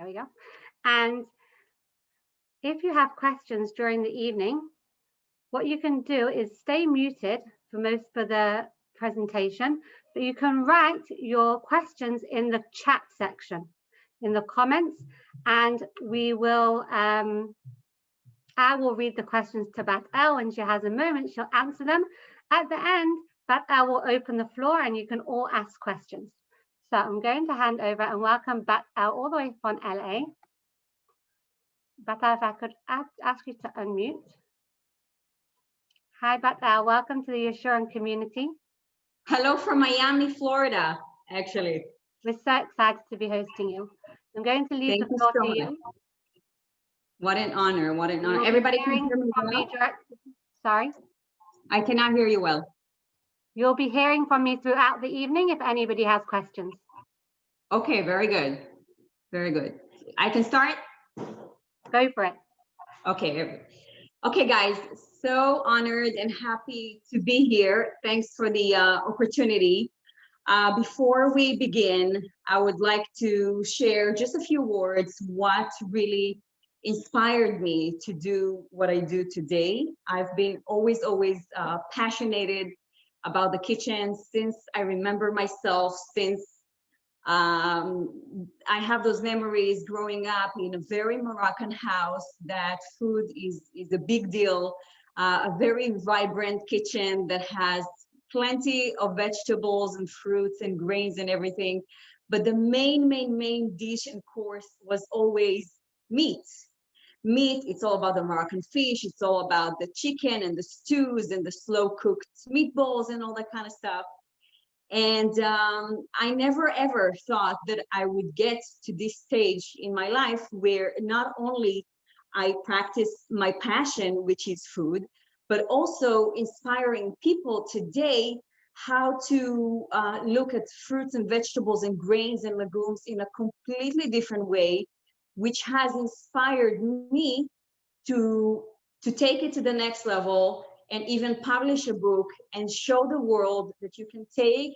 There we go. And if you have questions during the evening, what you can do is stay muted for the presentation, but you can write your questions in the chat section, in the comments, and we will, I will read the questions to Batel. When she has a moment, she'll answer them. At the end, Batel will open the floor and you can all ask questions. So I'm going to hand over and welcome Batel all the way from LA. Batel, if I could ask you to unmute. Hi, Batel. Welcome to the Yeshurun community. Hello from Miami, Florida, actually. We're so excited to be hosting you. I'm going to leave the floor to you. What an honor. What an honor. Everybody can hear me well? Sorry? I cannot hear you well. You'll be hearing from me throughout the evening if anybody has questions. Okay, very good. Very good. I can start? Go for it. Okay. Okay, guys. So honored and happy to be here. Thanks for the opportunity. Before we begin, I would like to share just a few words what really inspired me to do what I do today. I've been always passionate about the kitchen since I remember myself, since I have those memories growing up in a very Moroccan house that food is a big deal, a very vibrant kitchen that has plenty of vegetables and fruits and grains and everything. But the main dish and course was always meat. Meat, it's all about the Moroccan fish. It's all about the chicken and the stews and the slow cooked meatballs and all that kind of stuff. And I never ever thought that I would get to this stage in my life where not only I practice my passion, which is food, but also inspiring people today how to look at fruits and vegetables and grains and legumes in a completely different way, which has inspired me to take it to the next level and even publish a book and show the world that you can take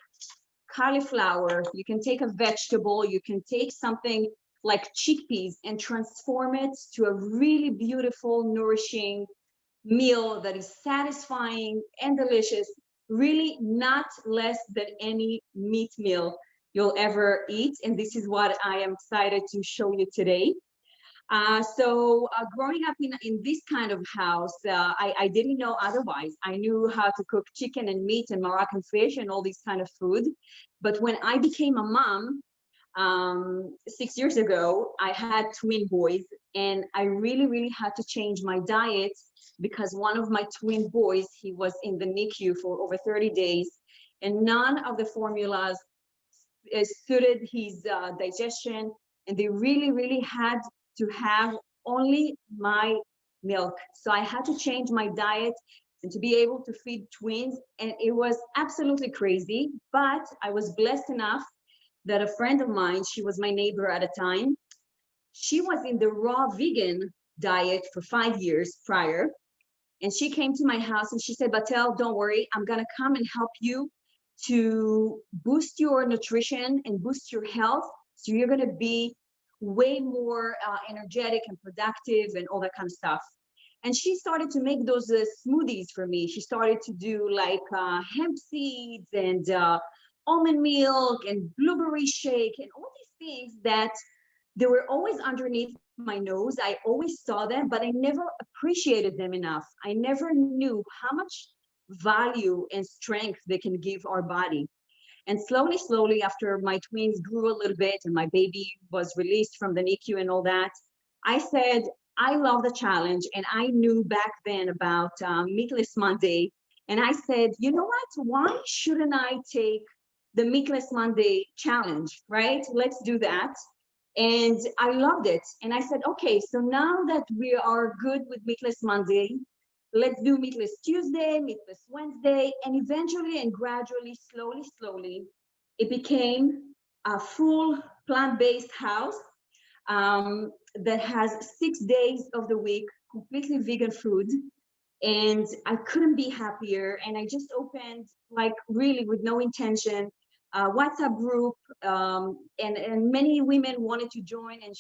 cauliflower, you can take a vegetable, you can take something like chickpeas and transform it to a really beautiful, nourishing meal that is satisfying and delicious, really not less than any meat meal you'll ever eat. And this is what I am excited to show you today. So growing up in this kind of house, I didn't know otherwise. I knew how to cook chicken and meat and Moroccan fish and all this kind of food. But when I became a mom 6 years ago, I had twin boys, and I really had to change my diet because one of my twin boys, he was in the NICU for over 30 days, and none of the formulas suited his digestion, and they really had to have only my milk. So I had to change my diet and to be able to feed twins. And it was absolutely crazy, but I was blessed enough that a friend of mine, she was my neighbor at a time, she was in the raw vegan diet for 5 years prior. And she came to my house and she said, Batel, don't worry, I'm gonna come and help you to boost your nutrition and boost your health. So you're gonna be way more energetic and productive and all that kind of stuff. And she started to make those smoothies for me. She started to do like hemp seeds and almond milk and blueberry shake and all these things that they were always underneath my nose. I always saw them, but I never appreciated them enough. I never knew how much value and strength they can give our body. And slowly, after my twins grew a little bit and my baby was released from the NICU and all that, I said, I love the challenge. And I knew back then about Meatless Monday. And I said, you know what? Why shouldn't I take the Meatless Monday challenge, right? Let's do that. And I loved it. And I said, okay, so now that we are good with Meatless Monday, let's do Meatless Tuesday, Meatless Wednesday, and eventually and gradually, slowly, it became a full plant-based house that has 6 days of the week, completely vegan food. And I couldn't be happier. And I just opened, like really with no intention, WhatsApp group, and many women wanted to join and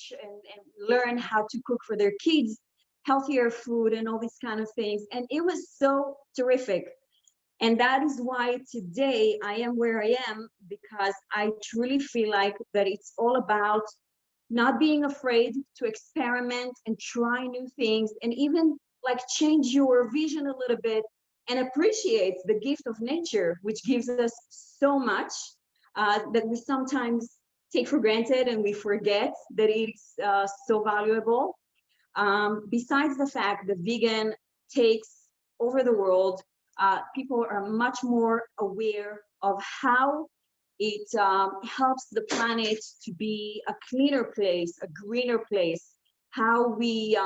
learn how to cook for their kids healthier food and all these kind of things. And it was so terrific. And that is why today I am where I am, because I truly feel like that it's all about not being afraid to experiment and try new things, and even like change your vision a little bit and appreciate the gift of nature, which gives us so much that we sometimes take for granted and we forget that it's so valuable. Besides the fact that vegan takes over the world, people are much more aware of how it helps the planet to be a cleaner place, a greener place, how we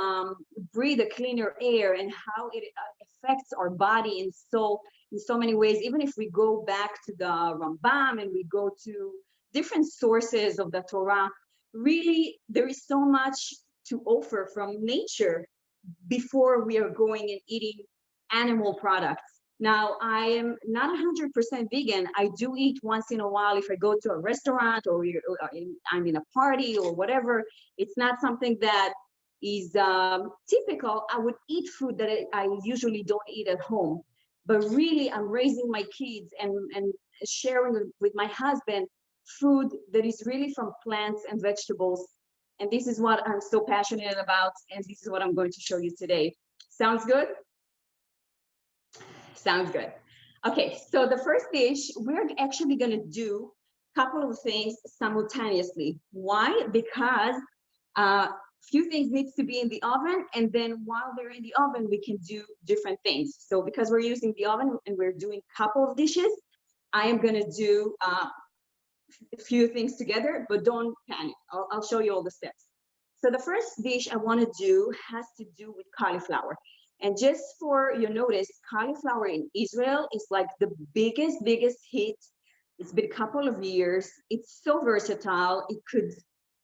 breathe a cleaner air, and how it affects our body in so many ways. Even if we go back to the Rambam and we go to different sources of the Torah, really there is so much to offer from nature before we are going and eating animal products. Now, I am not 100% vegan. I do eat once in a while if I go to a restaurant or I'm in a party or whatever. It's not something that is typical. I would eat food that I usually don't eat at home. But really, I'm raising my kids and sharing with my husband food that is really from plants and vegetables. And this is what I'm so passionate about. And this is what I'm going to show you today. Sounds good? Sounds good. Okay, so the first dish, we're actually going to do a couple of things simultaneously. Why? Because few things needs to be in the oven, and then while they're in the oven, we can do different things. So because we're using the oven and we're doing a couple of dishes, I am going to do a few things together, but don't panic. I'll show you all the steps. So the first dish I want to do has to do with cauliflower. And just for your notice, cauliflower in Israel is like the biggest hit. It's been a couple of years. It's so versatile. It could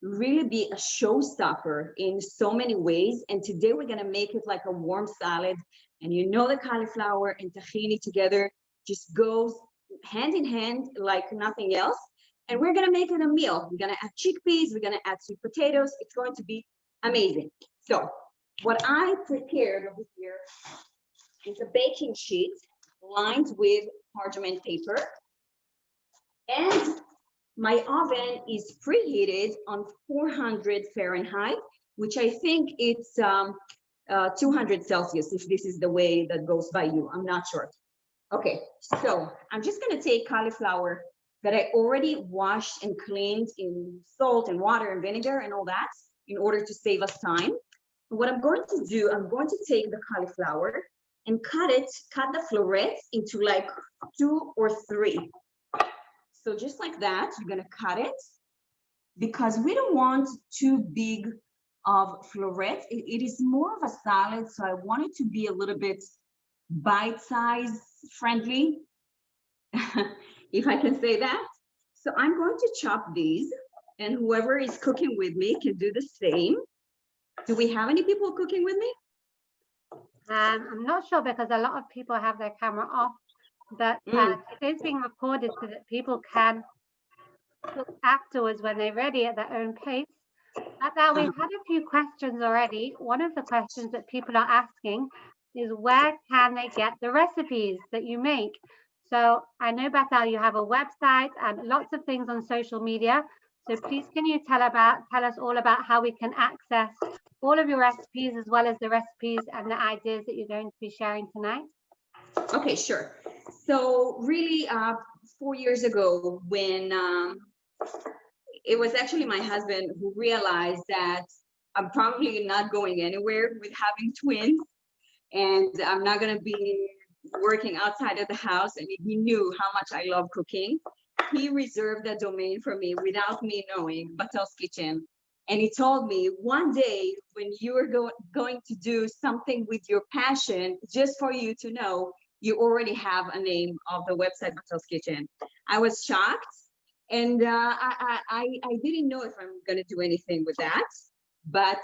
really be a showstopper in so many ways. And today we're going to make it like a warm salad. And you know the cauliflower and tahini together just goes hand in hand like nothing else. And we're going to make it a meal. We're going to add chickpeas. We're going to add sweet potatoes. It's going to be amazing. So what I prepared over here is a baking sheet lined with parchment paper. And my oven is preheated on 400 Fahrenheit, which I think it's 200 Celsius, if this is the way that goes by you. I'm not sure. Okay, so I'm just going to take cauliflower that I already washed and cleaned in salt and water and vinegar and all that in order to save us time. What I'm going to do, I'm going to take the cauliflower and cut the florets into like 2 or 3. So just like that, you're going to cut it because we don't want too big of florets. It is more of a salad, so I want it to be a little bit bite-size friendly, if I can say that. So I'm going to chop these, and whoever is cooking with me can do the same. Do we have any people cooking with me? I'm not sure because a lot of people have their camera off, but it is being recorded so that people can cook afterwards when they're ready at their own pace. Now, we've had a few questions already. One of the questions that people are asking is where can they get the recipes that you make? So I know, Batel, you have a website and lots of things on social media. So please, can you tell us all about how we can access all of your recipes as well as the recipes and the ideas that you're going to be sharing tonight? Okay, sure. So really, 4 years ago, when it was actually my husband who realized that I'm probably not going anywhere with having twins, and I'm not going to be working outside of the house, and he knew how much I love cooking. He reserved that domain for me without me knowing, Batel's Kitchen. And he told me, one day when you are going to do something with your passion, just for you to know, you already have a name of the website, Batel's Kitchen. I was shocked. And I didn't know if I'm going to do anything with that. But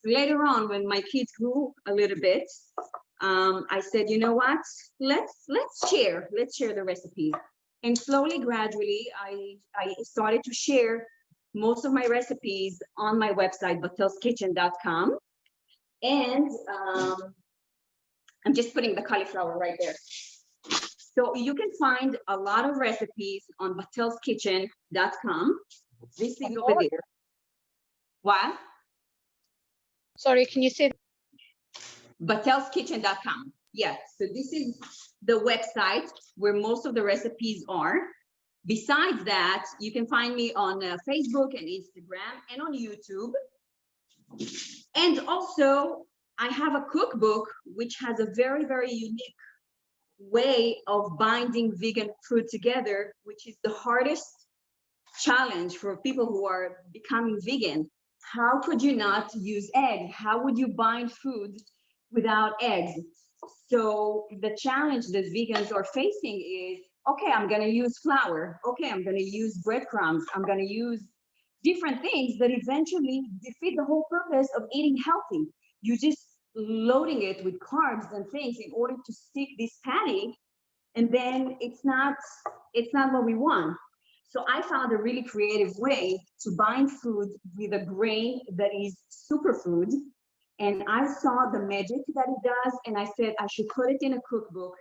later on, when my kids grew a little bit, I said, you know what? Let's share the recipes. And slowly, gradually, I started to share most of my recipes on my website, batelskitchen.com. And I'm just putting the cauliflower right there. So you can find a lot of recipes on batelskitchen.com. This is over there. What? Sorry, can you say? Batelskitchen.com. Yes, so this is the website where most of the recipes are. Besides that, you can find me on Facebook and Instagram and on YouTube. And also, I have a cookbook which has a very, very unique way of binding vegan food together, which is the hardest challenge for people who are becoming vegan. How could you not use egg? How would you bind food without eggs? So the challenge that vegans are facing is, okay, I'm gonna use flour. Okay, I'm gonna use breadcrumbs. I'm gonna use different things that eventually defeat the whole purpose of eating healthy. You just loading it with carbs and things in order to stick this patty, and then it's not what we want. So I found a really creative way to bind food with a grain that is superfood. And I saw the magic that it does, and I said I should put it in a cookbook,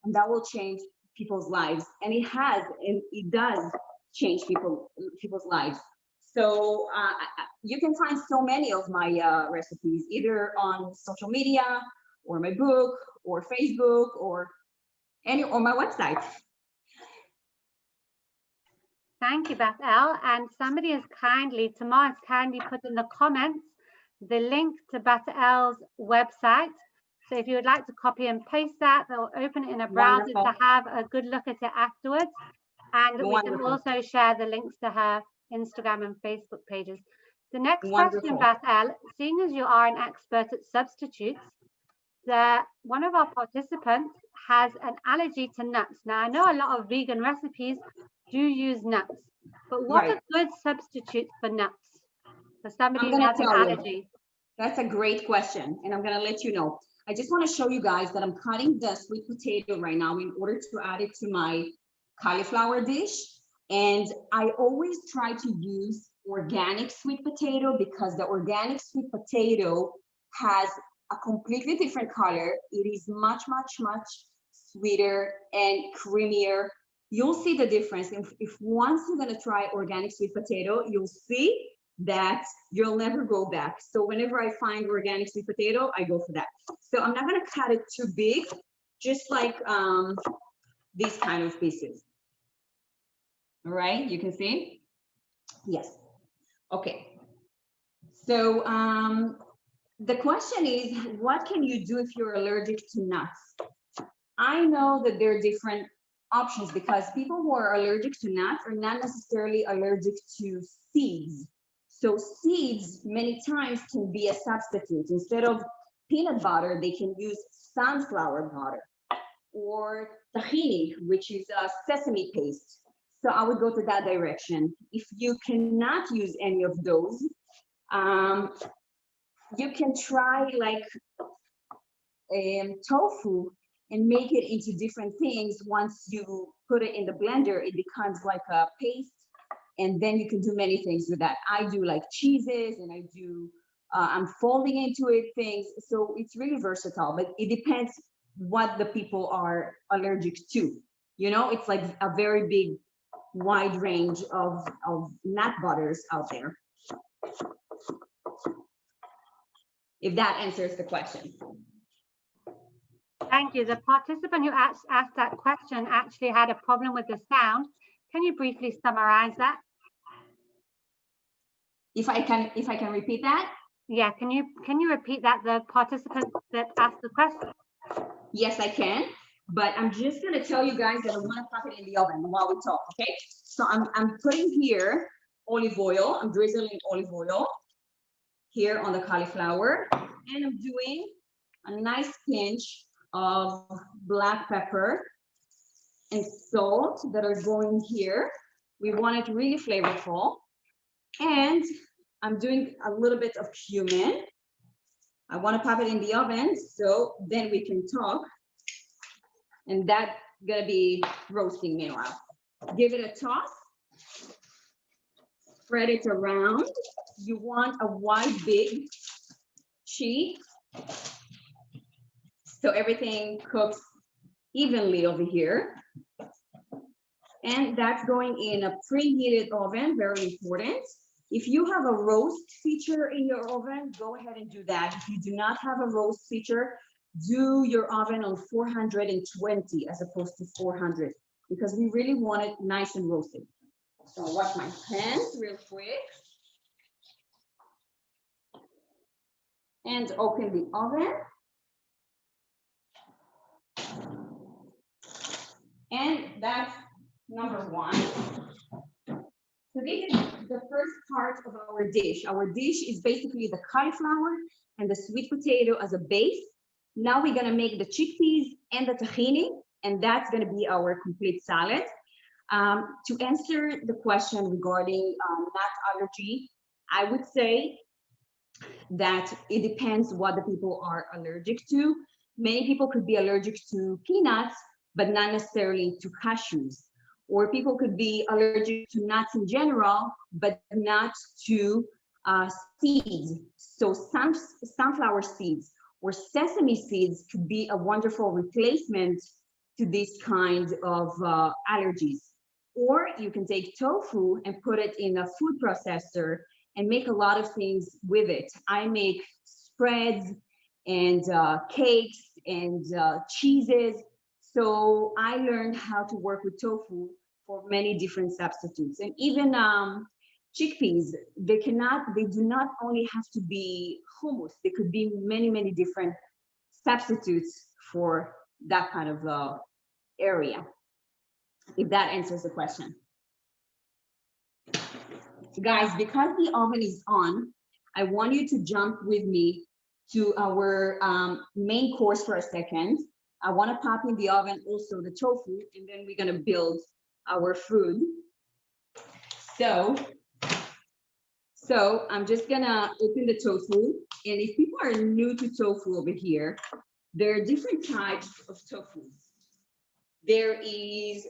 and that will change people's lives. And it has, and it does change people's lives. So you can find so many of my recipes either on social media, or my book, or Facebook, or my website. Thank you, Batel. And somebody has kindly, Tamar has kindly put in the comments the link to Batel's website. So if you would like to copy and paste that, or open it in a browser to have a good look at it afterwards. And we can also share the links to her Instagram and Facebook pages. The next question, Batel, seeing as you are an expert at substitutes, one of our participants has an allergy to nuts. Now, I know a lot of vegan recipes do use nuts, but what are good substitutes for nuts for somebody who has an allergy? That's a great question, and I'm going to let you know. I just want to show you guys that I'm cutting the sweet potato right now in order to add it to my cauliflower dish. And I always try to use organic sweet potato because the organic sweet potato has a completely different color. It is much, much, much sweeter and creamier. You'll see the difference. If once you're going to try organic sweet potato, you'll see that you'll never go back. So whenever I find organic sweet potato, I go for that. So I'm not going to cut it too big, just like these kind of pieces. All right, you can see? Yes. Okay. So the question is, what can you do if you're allergic to nuts? I know that there are different options because people who are allergic to nuts are not necessarily allergic to seeds. So seeds many times can be a substitute. Instead of peanut butter, they can use sunflower butter or tahini, which is a sesame paste. So I would go to that direction. If you cannot use any of those, you can try like tofu and make it into different things. Once you put it in the blender, it becomes like a paste, and then you can do many things with that. I do like cheeses, and I do, I'm folding into it things. So it's really versatile, but it depends what the people are allergic to. You know, it's like a very big, wide range of nut butters out there. If that answers the question. Thank you. The participant who asked that question actually had a problem with the sound. Can you briefly summarize that? If I can repeat that? Yeah, can you repeat that, the participant that asked the question? Yes, I can. But I'm just going to tell you guys that I want to pop it in the oven while we talk, okay? So I'm putting here olive oil. I'm drizzling olive oil here on the cauliflower. And I'm doing a nice pinch of black pepper and salt that are going here. We want it really flavorful. And I'm doing a little bit of cumin. I want to pop it in the oven so then we can talk. And that's gonna be roasting meanwhile. Give it a toss. Spread it around. You want a wide, big sheet so everything cooks evenly over here. And that's going in a preheated oven, very important. If you have a roast feature in your oven, go ahead and do that. If you do not have a roast feature, do your oven on 420 as opposed to 400, because we really want it nice and roasted. So I'll wash my hands real quick. And open the oven. And that's number one. So this is the first part of our dish. Our dish is basically the cauliflower and the sweet potato as a base. Now we're gonna make the chickpeas and the tahini, and that's gonna be our complete salad. To answer the question regarding nut allergy, I would say that it depends what the people are allergic to. Many people could be allergic to peanuts, but not necessarily to cashews. Or people could be allergic to nuts in general, but not to seeds. So sunflower seeds or sesame seeds could be a wonderful replacement to this kind of allergies. Or you can take tofu and put it in a food processor and make a lot of things with it. I make spreads and cakes and cheeses. So I learned how to work with tofu for many different substitutes. And even chickpeas, they do not only have to be hummus, they could be many, many different substitutes for that kind of area, if that answers the question. Guys, because the oven is on, I want you to jump with me to our main course for a second. I want to pop in the oven also the tofu, and then we're going to build our food. So I'm just going to open the tofu. And if people are new to tofu over here, there are different types of tofu. There is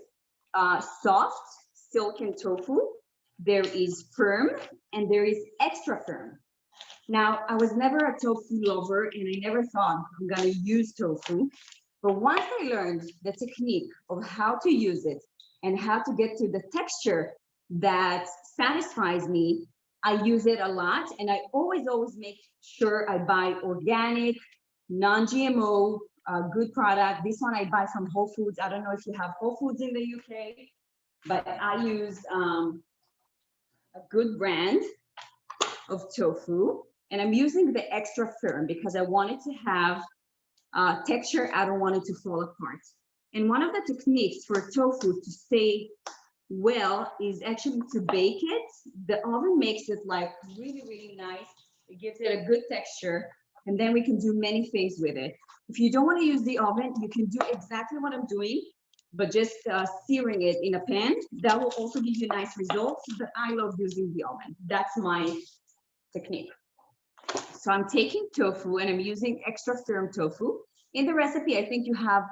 soft, silken tofu. There is firm, and there is extra firm. Now, I was never a tofu lover, and I never thought I'm gonna use tofu. But once I learned the technique of how to use it and how to get to the texture that satisfies me, I use it a lot. And I always make sure I buy organic, non-GMO, good product. This one I buy from Whole Foods. I don't know if you have Whole Foods in the UK, but I use a good brand of tofu, and I'm using the extra firm because I want it to have texture. I don't want it to fall apart. And one of the techniques for tofu to stay well is actually to bake it. The oven makes it like really, really nice. It gives it a good texture, and then we can do many things with it. If you don't want to use the oven, you can do exactly what I'm doing, but just searing it in a pan. That will also give you nice results, but I love using the oven. That's my technique. So I'm taking tofu and I'm using extra firm tofu. In the recipe, I think you have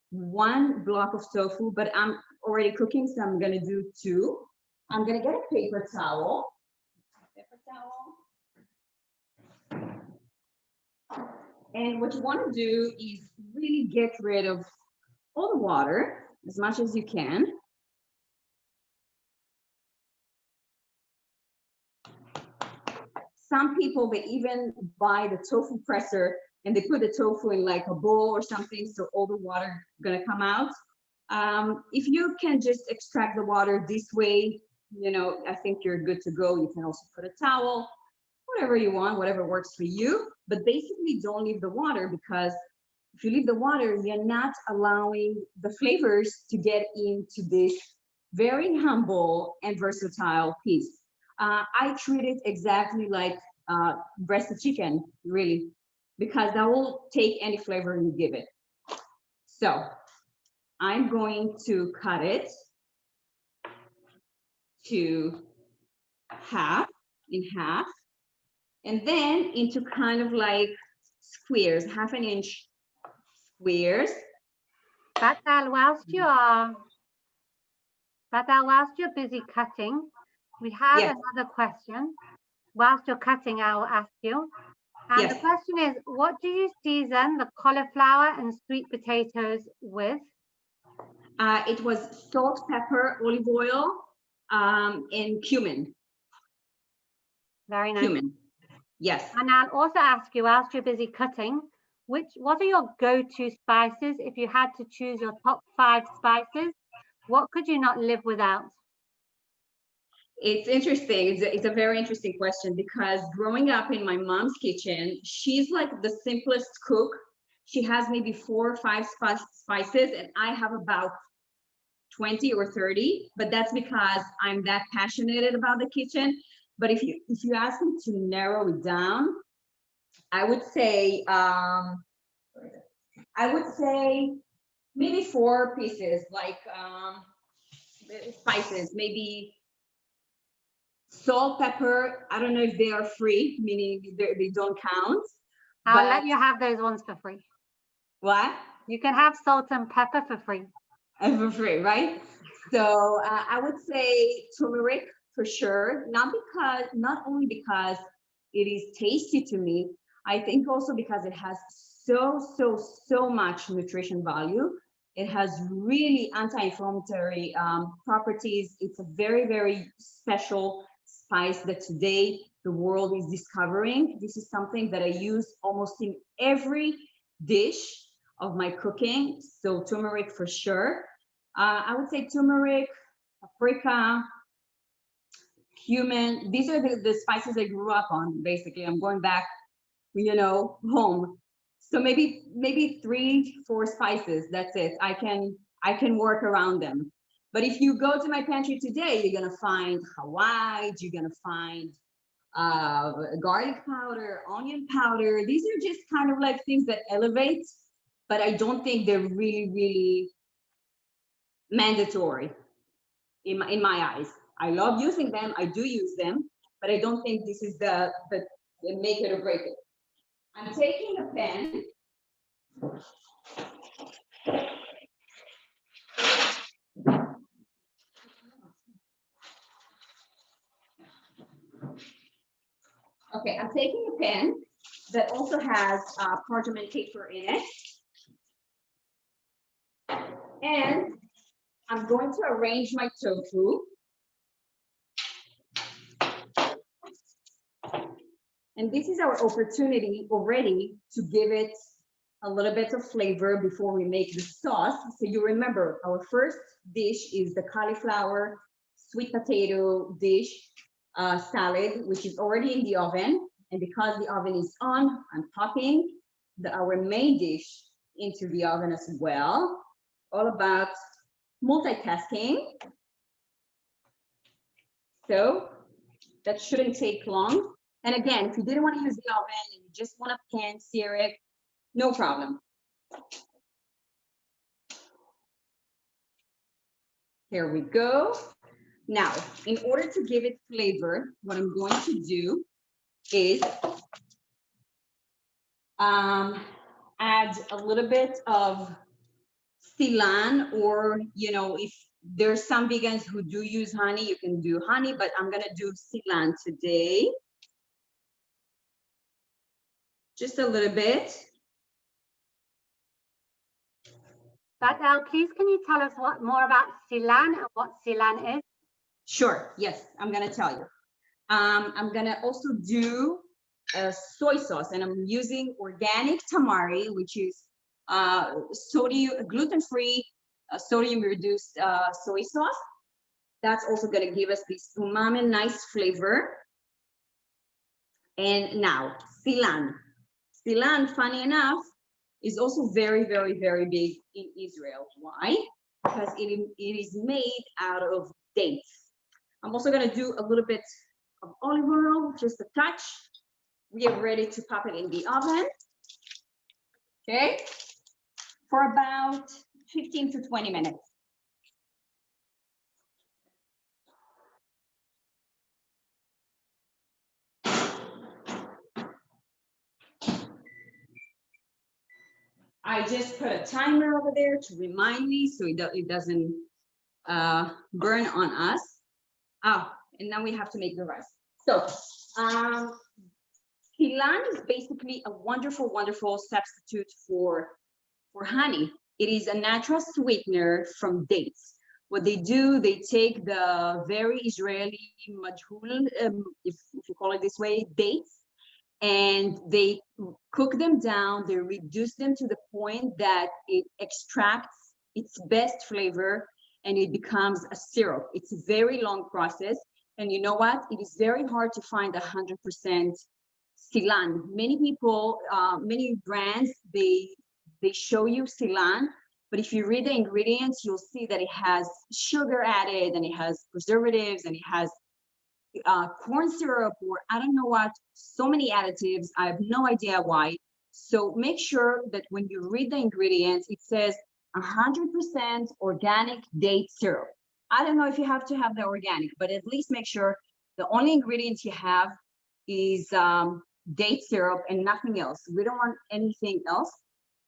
1 block of tofu, but I'm already cooking, so I'm gonna do 2. I'm gonna get a paper towel. And what you wanna do is really get rid of all the water as much as you can. Some people, they even buy the tofu presser and they put the tofu in like a bowl or something, so all the water gonna come out. If you can just extract the water this way, you know, I think you're good to go. You can also put a towel, whatever you want, whatever works for you, but basically don't leave the water, because if you leave the water, you're not allowing the flavors to get into this very humble and versatile piece. I treat it exactly like breast of chicken, really, because that will take any flavor you give it. So I'm going to cut it to in half, and then into kind of like squares, 1/2 inch squares. Batel, whilst you are Batel, whilst you're busy cutting, we have Yes. another question. Whilst you're cutting, I will ask you. And Yes. the question is, what do you season the cauliflower and sweet potatoes with? It was salt, pepper, olive oil, and cumin. Very nice. Cumin. Yes. And I'll also ask you, whilst you're busy cutting, what are your go-to spices? If you had to choose your top 5 spices, what could you not live without? It's interesting. It's a very interesting question because growing up in my mom's kitchen, she's like the simplest cook. She has maybe 4 or 5 spices, and I have about 20 or 30, but that's because I'm that passionate about the kitchen. But if you ask me to narrow it down, I would say maybe 4 pieces, like spices, maybe salt, pepper. I don't know if they are free, meaning they don't count. I'll let you have those ones for free. What? You can have salt and pepper for free. For free, right? So I would say turmeric for sure. Not only because it is tasty to me, I think also because it has so much nutrition value. It has really anti-inflammatory properties. It's a very special spice that today the world is discovering. This is something that I use almost in every dish of my cooking. So turmeric for sure. I would say turmeric, paprika, cumin. These are the spices I grew up on, basically. I'm going back, home. So maybe 3, 4 spices. That's it. I can work around them. But if you go to my pantry today, you're gonna find Hawaii. You're gonna find garlic powder, onion powder. These are just kind of like things that elevate, but I don't think they're really mandatory in my eyes. I love using them. I do use them, but I don't think this is the make it or break it. I'm taking a pen. Okay, I'm taking a pen that also has parchment paper in it. And I'm going to arrange my tofu. And this is our opportunity already to give it a little bit of flavor before we make the sauce. So you remember, our first dish is the cauliflower sweet potato dish salad, which is already in the oven. And because the oven is on, I'm popping our main dish into the oven as well. All about multitasking. So that shouldn't take long. And again, if you didn't want to use the oven and you just want to pan sear it, no problem. Here we go. Now, in order to give it flavor, what I'm going to do is add a little bit of silan, or, if there's some vegans who do use honey, you can do honey, but I'm going to do silan today. Just a little bit. Batel, please can you tell us more about silan and what silan is? Sure, yes, I'm gonna tell you. I'm gonna also do a soy sauce, and I'm using organic tamari, which is gluten-free, sodium-reduced soy sauce. That's also gonna give us this umami, nice flavor. And now, silan. Silan, funny enough, is also very big in Israel. Why? Because it is made out of dates. I'm also gonna do a little bit of olive oil, just a touch. We are ready to pop it in the oven. Okay, for about 15 to 20 minutes. I just put a timer over there to remind me so it doesn't burn on us. And now we have to make the rice. So Silan is basically a wonderful, wonderful substitute for honey. It is a natural sweetener from dates. What they do, they take the very Israeli majhul, if you call it this way, dates, and they cook them down, they reduce them to the point that it extracts its best flavor and it becomes a syrup. It's a very long process. And you know what? It is very hard to find 100% Silan. Many people, many brands, they show you Silan, but if you read the ingredients, you'll see that it has sugar added and it has preservatives and it has corn syrup or I don't know what, so many additives. I have no idea why. So make sure that when you read the ingredients, it says 100% organic date syrup. I don't know if you have to have the organic, but at least make sure the only ingredients you have is date syrup and nothing else. We don't want anything else.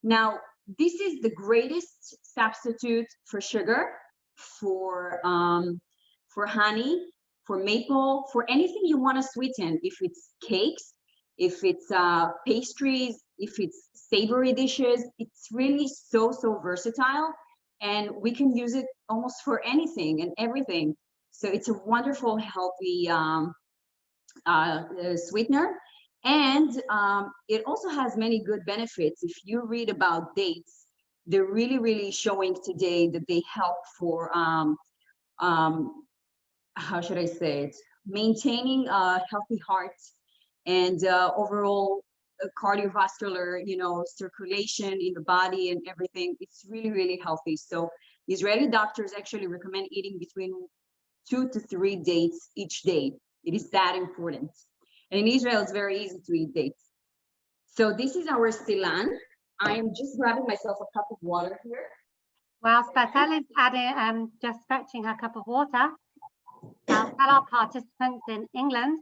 Now, this is the greatest substitute for sugar, for honey, for maple, for anything you want to sweeten. If it's cakes, if it's pastries, if it's savory dishes, it's really so versatile, and we can use it almost for anything and everything. So it's a wonderful, healthy sweetener. And it also has many good benefits. If you read about dates, they're really showing today that they help for, how should I say it, maintaining a healthy heart and overall cardiovascular, circulation in the body and everything. It's really healthy. So Israeli doctors actually recommend eating between 2 to 3 dates each day. It is that important. And in Israel, it's very easy to eat dates. So this is our Silan. I am just grabbing myself a cup of water here. Whilst Batel is adding, just fetching her cup of water, I'll tell our participants in England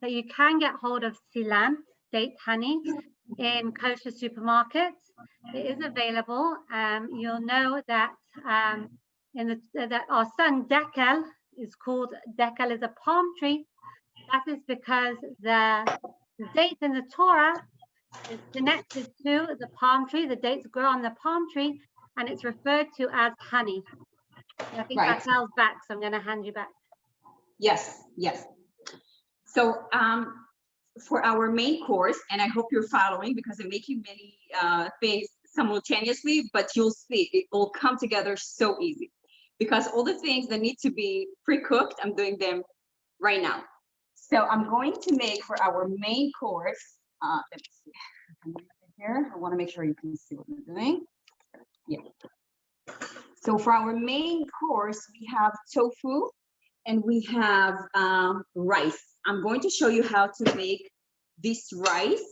that you can get hold of Silan, date honey, in kosher supermarkets. It is available. You'll know that that our son Dekel is called, Dekel is a palm tree. That is because the date in the Torah is connected to the palm tree. The dates grow on the palm tree, and it's referred to as honey. I think Right. Batel's back, so I'm going to hand you back. Yes. So for our main course, and I hope you're following because I'm making many things simultaneously, but you'll see it will come together so easy because all the things that need to be pre-cooked, I'm doing them right now. So I'm going to make for our main course, let me see here. I want to make sure you can see what I'm doing. Yeah. So for our main course, we have tofu and we have rice. I'm going to show you how to make this rice,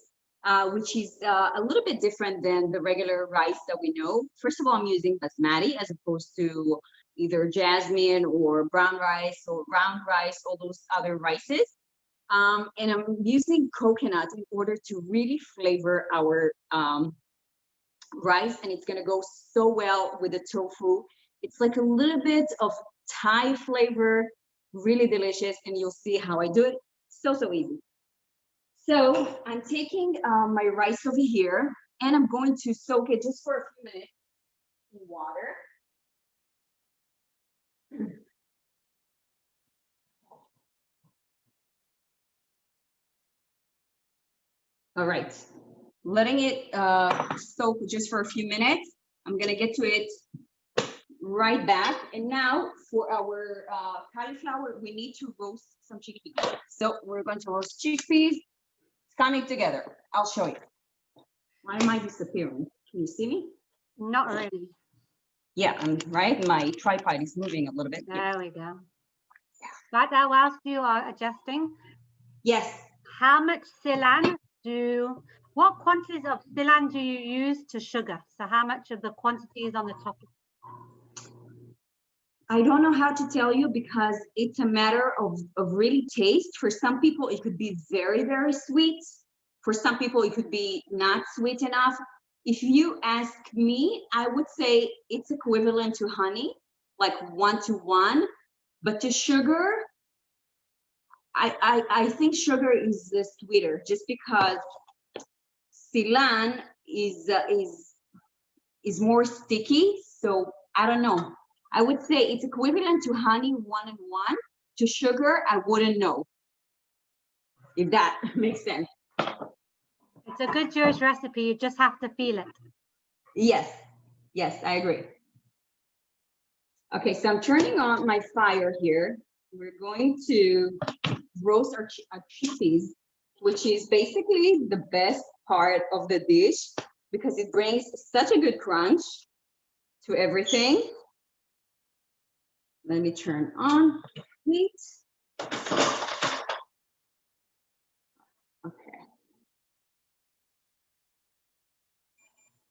which is a little bit different than the regular rice that we know. First of all, I'm using basmati as opposed to either jasmine or brown rice or round rice, all those other rices. And I'm using coconut in order to really flavor our rice, and it's gonna go so well with the tofu. It's like a little bit of Thai flavor, really delicious, and you'll see how I do it. So easy. So I'm taking my rice over here, and I'm going to soak it just for a few minutes in water. All right, letting it soak just for a few minutes. I'm gonna get to it right back. And now for our cauliflower, we need to roast some chickpeas. So we're going to roast chickpeas. It's coming together. I'll show you. Why am I disappearing? Can you see me? Not really. Yeah, I'm right. My tripod is moving a little bit. There we go. Right now, whilst you are adjusting, Yes. how much Silan what quantities of Silan do you use to sugar? So how much of the quantity is on the top? I don't know how to tell you because it's a matter of really taste. For some people, it could be very sweet. For some people, it could be not sweet enough. If you ask me, I would say it's equivalent to honey. like 1-to-1, but to sugar, I think sugar is sweeter just because Ceylon is more sticky. So I don't know. I would say it's equivalent to honey 1-and-1. To sugar, I wouldn't know. If that makes sense. It's a good Jewish recipe. You just have to feel it. Yes, yes, I agree. Okay, so I'm turning on my fire here. We're going to roast our chickpeas, which is basically the best part of the dish because it brings such a good crunch to everything. Let me turn on heat. Okay.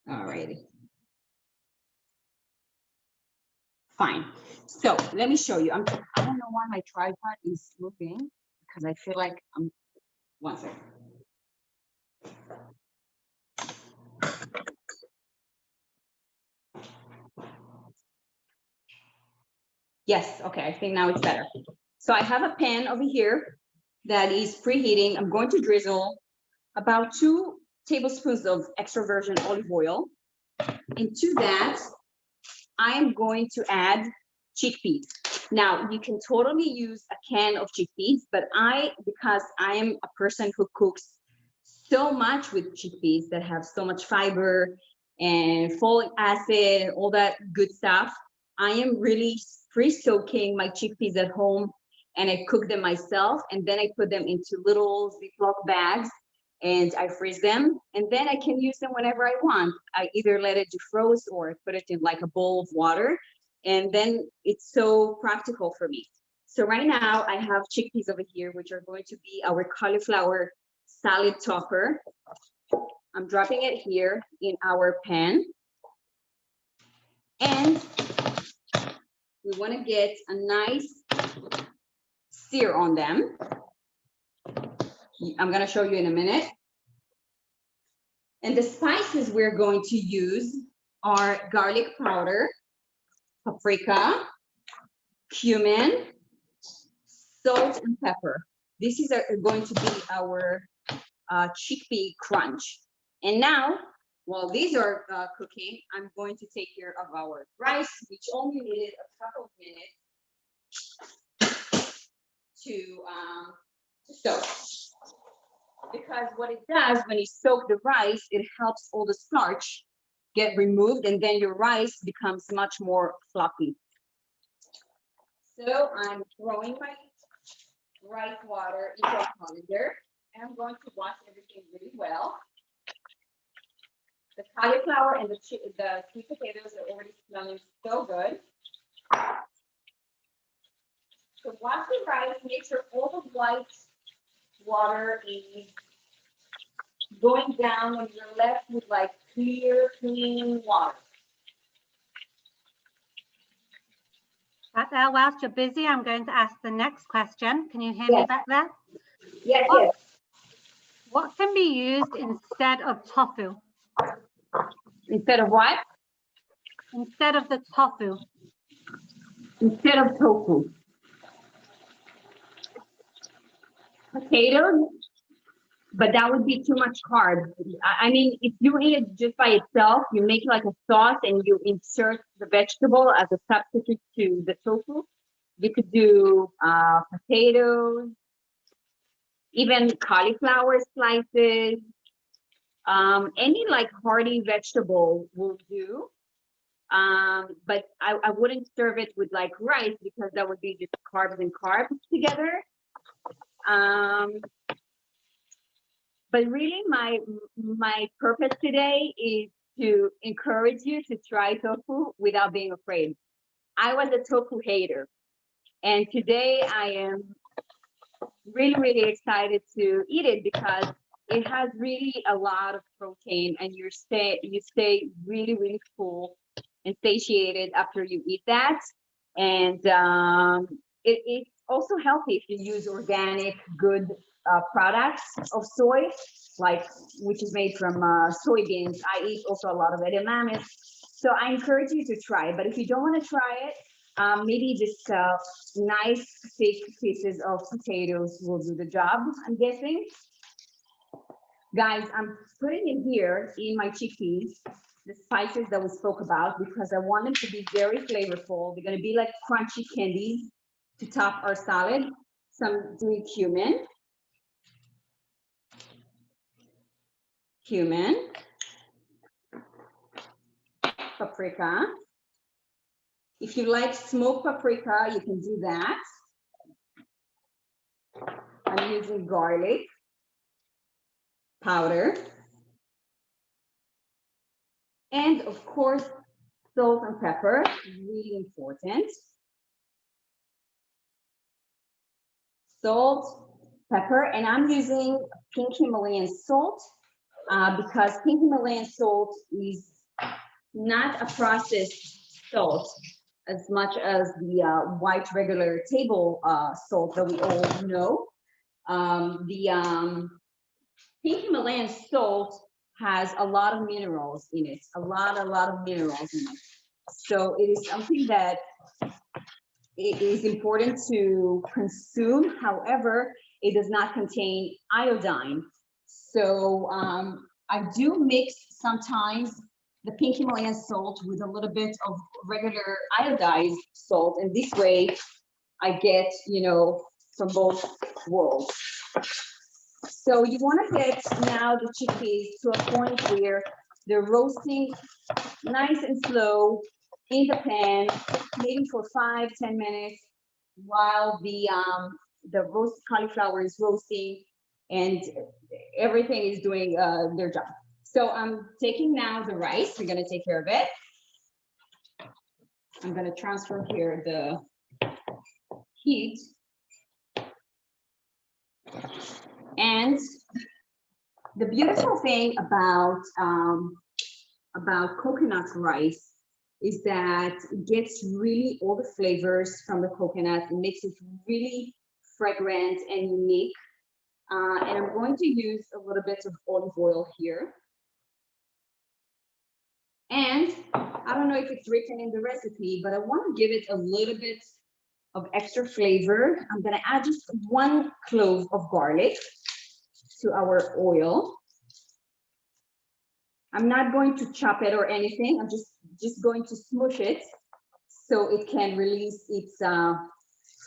All righty. Fine. So let me show you. I don't know why my tripod is moving because I feel like I'm. One second. Yes. Okay. I think now it's better. So I have a pan over here that is preheating. I'm going to drizzle about 2 tablespoons of extra virgin olive oil. And to that, I am going to add chickpeas. Now, you can totally use a can of chickpeas, but because I am a person who cooks so much with chickpeas that have so much fiber and folic acid and all that good stuff, I am really pre-soaking my chickpeas at home, and I cook them myself, and then I put them into little Ziploc bags and I freeze them, and then I can use them whenever I want. I either let it defrost or put it in like a bowl of water, and then it's so practical for me. So right now I have chickpeas over here, which are going to be our cauliflower salad topper. I'm dropping it here in our pan, and we want to get a nice sear on them. I'm going to show you in a minute. And the spices we're going to use are garlic powder, paprika, cumin, salt, and pepper. This is going to be our chickpea crunch. And now, while these are cooking, I'm going to take care of our rice, which only needed a couple of minutes to soak. Because what it does when you soak the rice, it helps all the starch get removed, and then your rice becomes much more fluffy. So I'm throwing my rice water into a colander, and I'm going to wash everything really well. The cauliflower and the sweet potatoes are already smelling so good. So wash the rice, make sure all the white water is going down, and you're left with like clear, clean water. Batel, whilst you're busy, I'm going to ask the next question. Can you hear me back there? Yes, yes. What can be used instead of tofu? Instead of what? Instead of the tofu. Instead of tofu. Potatoes, but that would be too much carbs. I mean, if you eat it just by itself, you make like a sauce and you insert the vegetable as a substitute to the tofu. You could do potatoes, even cauliflower slices, any like hearty vegetable will do. But I wouldn't serve it with like rice because that would be just carbs and carbs together. But really my purpose today is to encourage you to try tofu without being afraid. I was a tofu hater, and today I am really, really excited to eat it because it has really a lot of protein, and you stay really, really full and satiated after you eat that. And it's also healthy if you use organic, good products of soy, like which is made from soybeans. I eat also a lot of edamames. So I encourage you to try it. But if you don't want to try it, Maybe this nice thick pieces of potatoes will do the job, I'm guessing. Guys, I'm putting in here in my chickpeas the spices that we spoke about because I want them to be very flavorful. They're gonna be like crunchy candies to top our salad. So I'm doing cumin, paprika. If you like smoked paprika, you can do that. I'm using garlic powder. And of course, salt and pepper, really important. Salt, pepper, and I'm using pink Himalayan salt because pink Himalayan salt is not a processed salt as much as the white regular table salt that we all know. The pink Himalayan salt has a lot of minerals in it, a lot of minerals in it. So it is something that it is important to consume. However, it does not contain iodine. So I do mix sometimes the pink Himalayan salt with a little bit of regular iodized salt. And this way I get, you know, from both worlds. So you want to get now the chickpeas to a point where they're roasting nice and slow in the pan, maybe for 5-10 minutes, while the roast cauliflower is roasting and everything is doing their job. So I'm taking now the rice. We're gonna take care of it. I'm gonna transfer here the heat. And the beautiful thing about coconut rice is that it gets really all the flavors from the coconut. It makes it really fragrant and unique. And I'm going to use a little bit of olive oil here. And I don't know if it's written in the recipe, but I want to give it a little bit of extra flavor. I'm going to add just 1 clove of garlic to our oil. I'm not going to chop it or anything. I'm just going to smush it so it can release its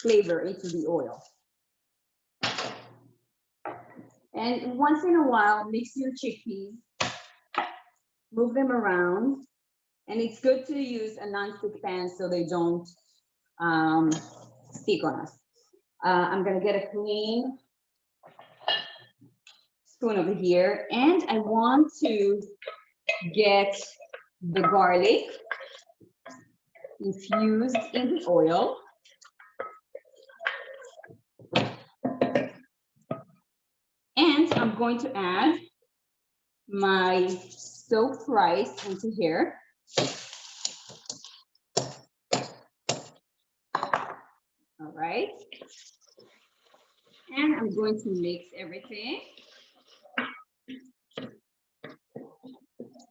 flavor into the oil. And once in a while, mix your chickpeas, move them around, and it's good to use a non-stick pan so they don't stick on us. I'm gonna get a clean spoon over here, and I want to get the garlic infused in the oil. And I'm going to add my soaked rice into here. All right. And I'm going to mix everything.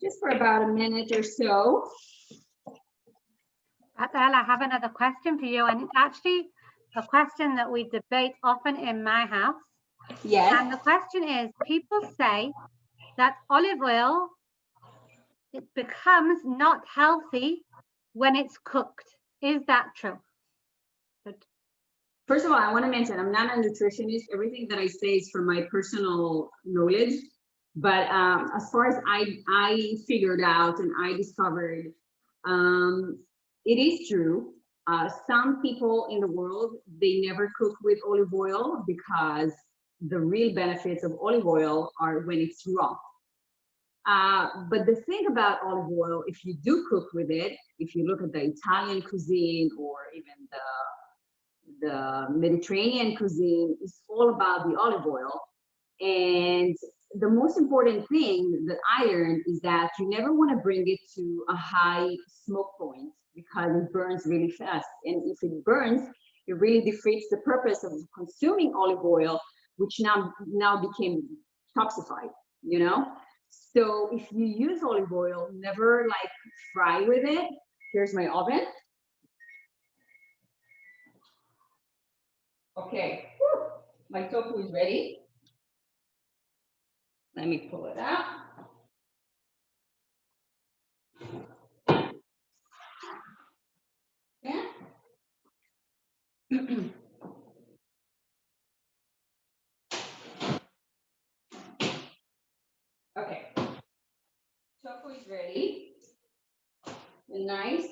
Just for about a minute or so. Batel, I have another question for you, and it's actually a question that we debate often in my house. Yes. And the question is, people say that olive oil, it becomes not healthy when it's cooked. Is that true? First of all, I want to mention I'm not a nutritionist. Everything that I say is from my personal knowledge. But as far as I figured out and I discovered, it is true. Some people in the world, they never cook with olive oil because the real benefits of olive oil are when it's raw. But the thing about olive oil, if you do cook with it, if you look at the Italian cuisine or even the Mediterranean cuisine, it's all about the olive oil. And the most important thing that I learned is that you never want to bring it to a high smoke point because it burns really fast. And if it burns, it really defeats the purpose of consuming olive oil, which now became toxified, you know? So if you use olive oil, never like fry with it. Here's my oven. Okay, whew. My tofu is ready. Let me pull it out. Yeah. Okay, tofu is ready. And nice.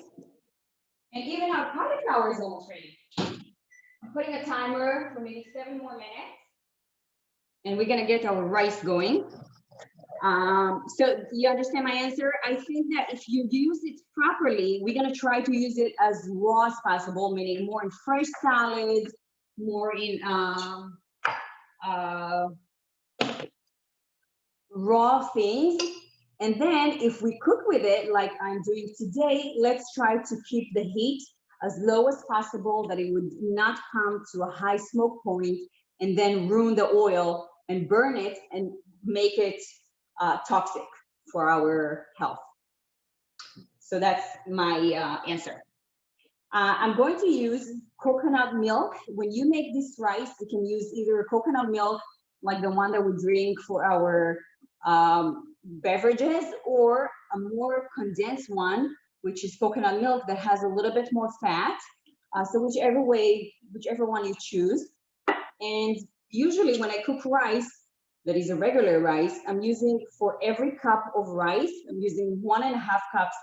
And even our cauliflower is almost ready. I'm putting a timer for maybe 7 more minutes. And we're gonna get our rice going. So you understand my answer? I think that if you use it properly, we're gonna try to use it as raw as possible, meaning more in fresh salads, more in raw things. And then if we cook with it, like I'm doing today, let's try to keep the heat as low as possible, that it would not come to a high smoke point and then ruin the oil and burn it and make it toxic for our health. So that's my answer. I'm going to use coconut milk. When you make this rice, you can use either coconut milk, like the one that we drink for our beverages, or a more condensed one, which is coconut milk that has a little bit more fat. So whichever one you choose. And usually when I cook rice, that is a regular rice, I'm using, for every cup of rice, I'm using 1.5 cups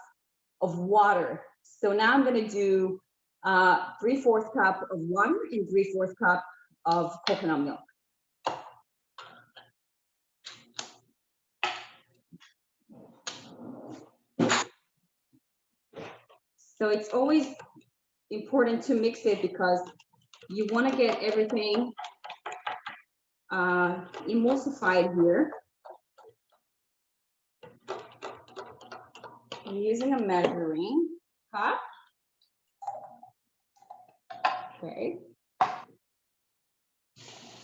of water. So now I'm gonna do 3/4 cup of one and 3/4 cup of coconut milk. So it's always important to mix it because you want to get everything emulsified here. I'm using a measuring cup. Okay.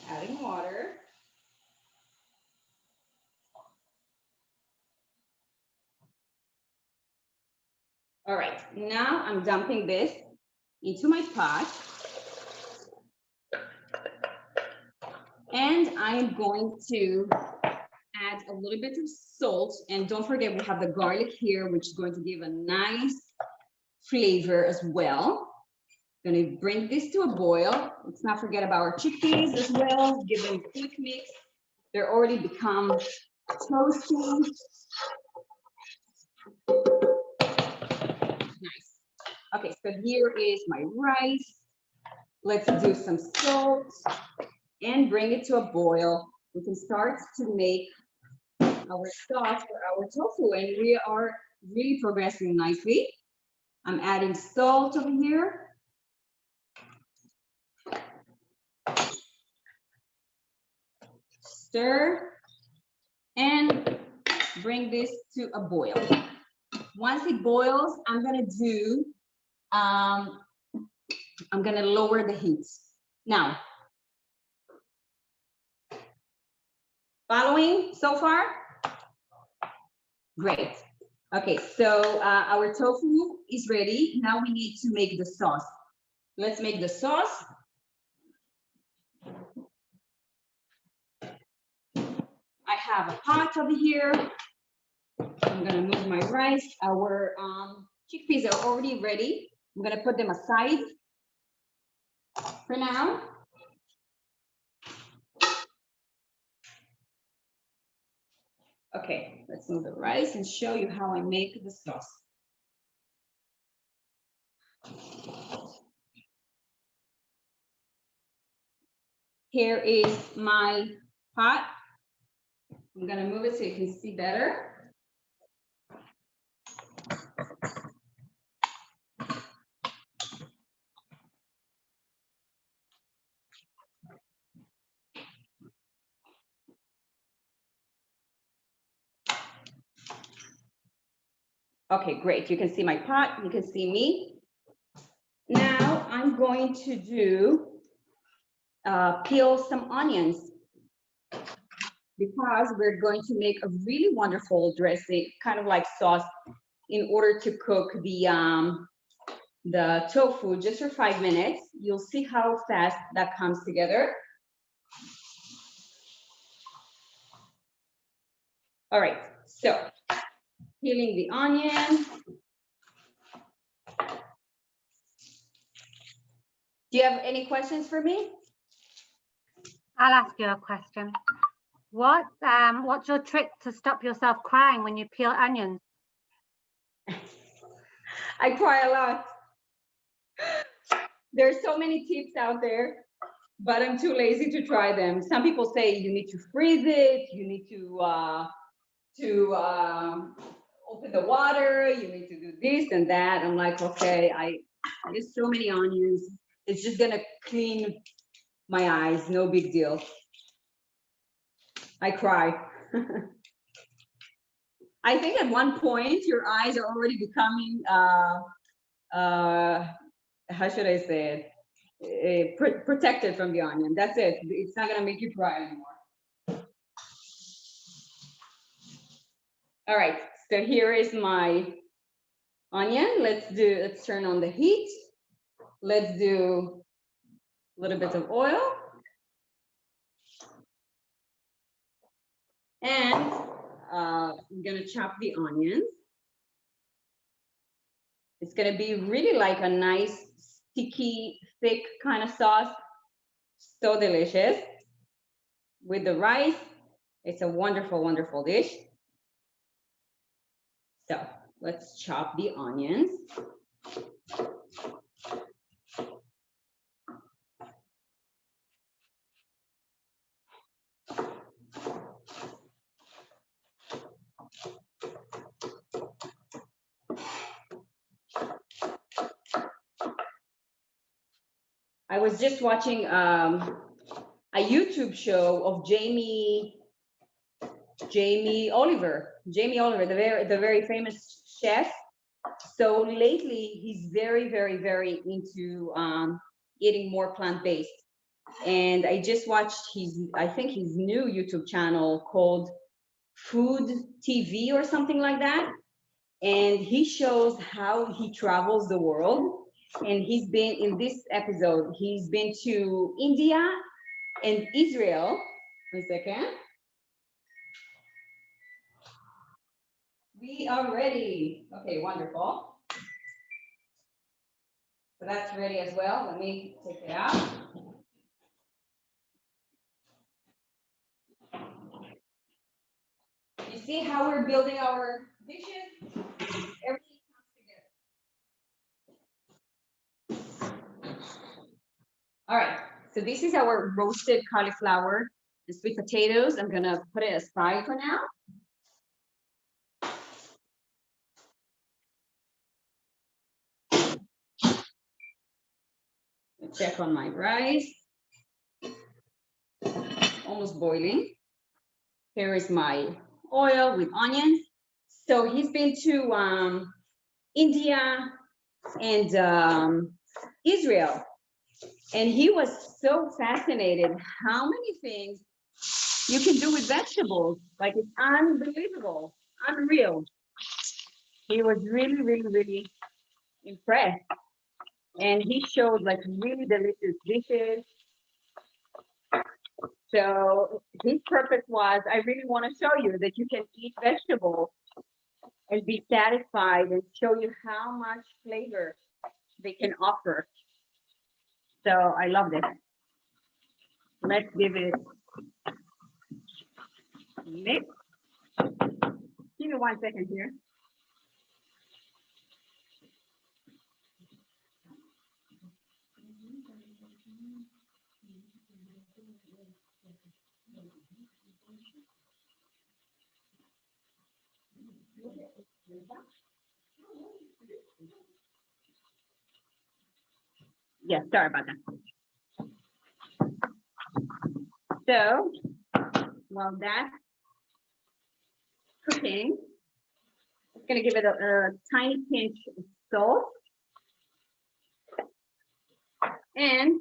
Adding water. All right, now I'm dumping this into my pot. And I'm going to add a little bit of salt. And don't forget, we have the garlic here, which is going to give a nice flavor as well. Gonna bring this to a boil. Let's not forget about our chickpeas as well. Give them a quick mix. They're already become toasty. Nice. Okay, so here is my rice. Let's do some salt and bring it to a boil. We can start to make our sauce for our tofu, and we are really progressing nicely. I'm adding salt over here. Stir and bring this to a boil. Once it boils, I'm gonna lower the heat. Now, following so far? Great. Okay, so our tofu is ready. Now we need to make the sauce. Let's make the sauce. I have a pot over here. I'm gonna move my rice. Our chickpeas are already ready. I'm gonna put them aside for now. Okay, let's move the rice and show you how I make the sauce. Here is my pot. I'm gonna move it so you can see better. Okay, great. You can see my pot, you can see me. Now I'm going to do peel some onions, because we're going to make a really wonderful dressing, kind of like sauce, in order to cook the the tofu just for 5 minutes. You'll see how fast that comes together. All right, so peeling the onion. Do you have any questions for me? I'll ask you a question. What's your trick to stop yourself crying when you peel onions? I cry a lot. There's so many tips out there, but I'm too lazy to try them. Some people say you need to freeze it, you need to open the water, you need to do this and that. I'm like, okay, there's so many onions. It's just gonna clean my eyes, no big deal. I cry. I think at one point your eyes are already becoming, how should I say it? Protected from the onion. That's it. It's not gonna make you cry anymore. All right, so here is my onion. Let's turn on the heat. Let's do a little bit of oil. And I'm gonna chop the onions. It's gonna be really like a nice, sticky, thick kind of sauce. So delicious. With the rice, it's a wonderful, wonderful dish. So let's chop the onions. I was just watching a YouTube show of Jamie Oliver, the very famous chef. So lately he's very, very, very into eating more plant-based. And I just watched I think his new YouTube channel called Food TV or something like that. And he shows how he travels the world. And he's been, in this episode, he's been to India and Israel. 1 second. We are ready. Okay, wonderful. So that's ready as well. Let me take it out. You see how we're building our dishes? Everything comes together. All right, so this is our roasted cauliflower and sweet potatoes. I'm gonna put it aside for now. Check on my rice. Almost boiling. Here is my oil with onions. So he's been to India and Israel. And he was so fascinated how many things you can do with vegetables. Like, it's unbelievable, unreal. He was really, really, really impressed. And he showed like really delicious dishes. So his purpose was, I really want to show you that you can eat vegetables and be satisfied, and show you how much flavor they can offer. So I loved it. Let's give it a mix. Give me 1 second here. Yeah, sorry about that. So while that's cooking, it's gonna give it a tiny pinch of salt. And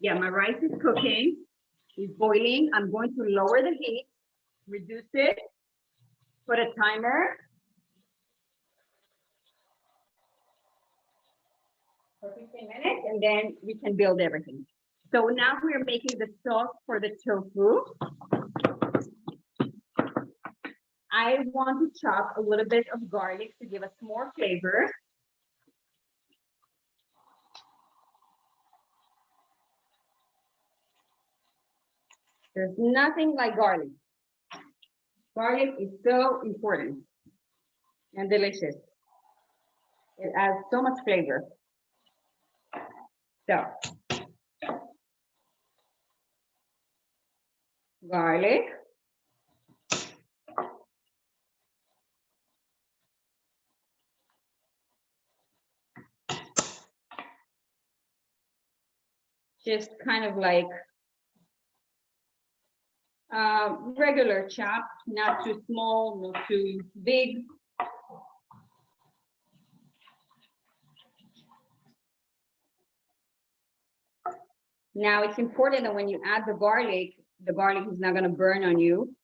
yeah, my rice is cooking, it's boiling. I'm going to lower the heat, reduce it, put a timer. for 15 minutes, and then we can build everything. So now we're making the sauce for the tofu. I want to chop a little bit of garlic to give us more flavor. There's nothing like garlic. Garlic is so important and delicious. It adds so much flavor. So, garlic. Just kind of like regular chop, not too small, not too big. Now it's important that when you add the garlic is not gonna burn on you.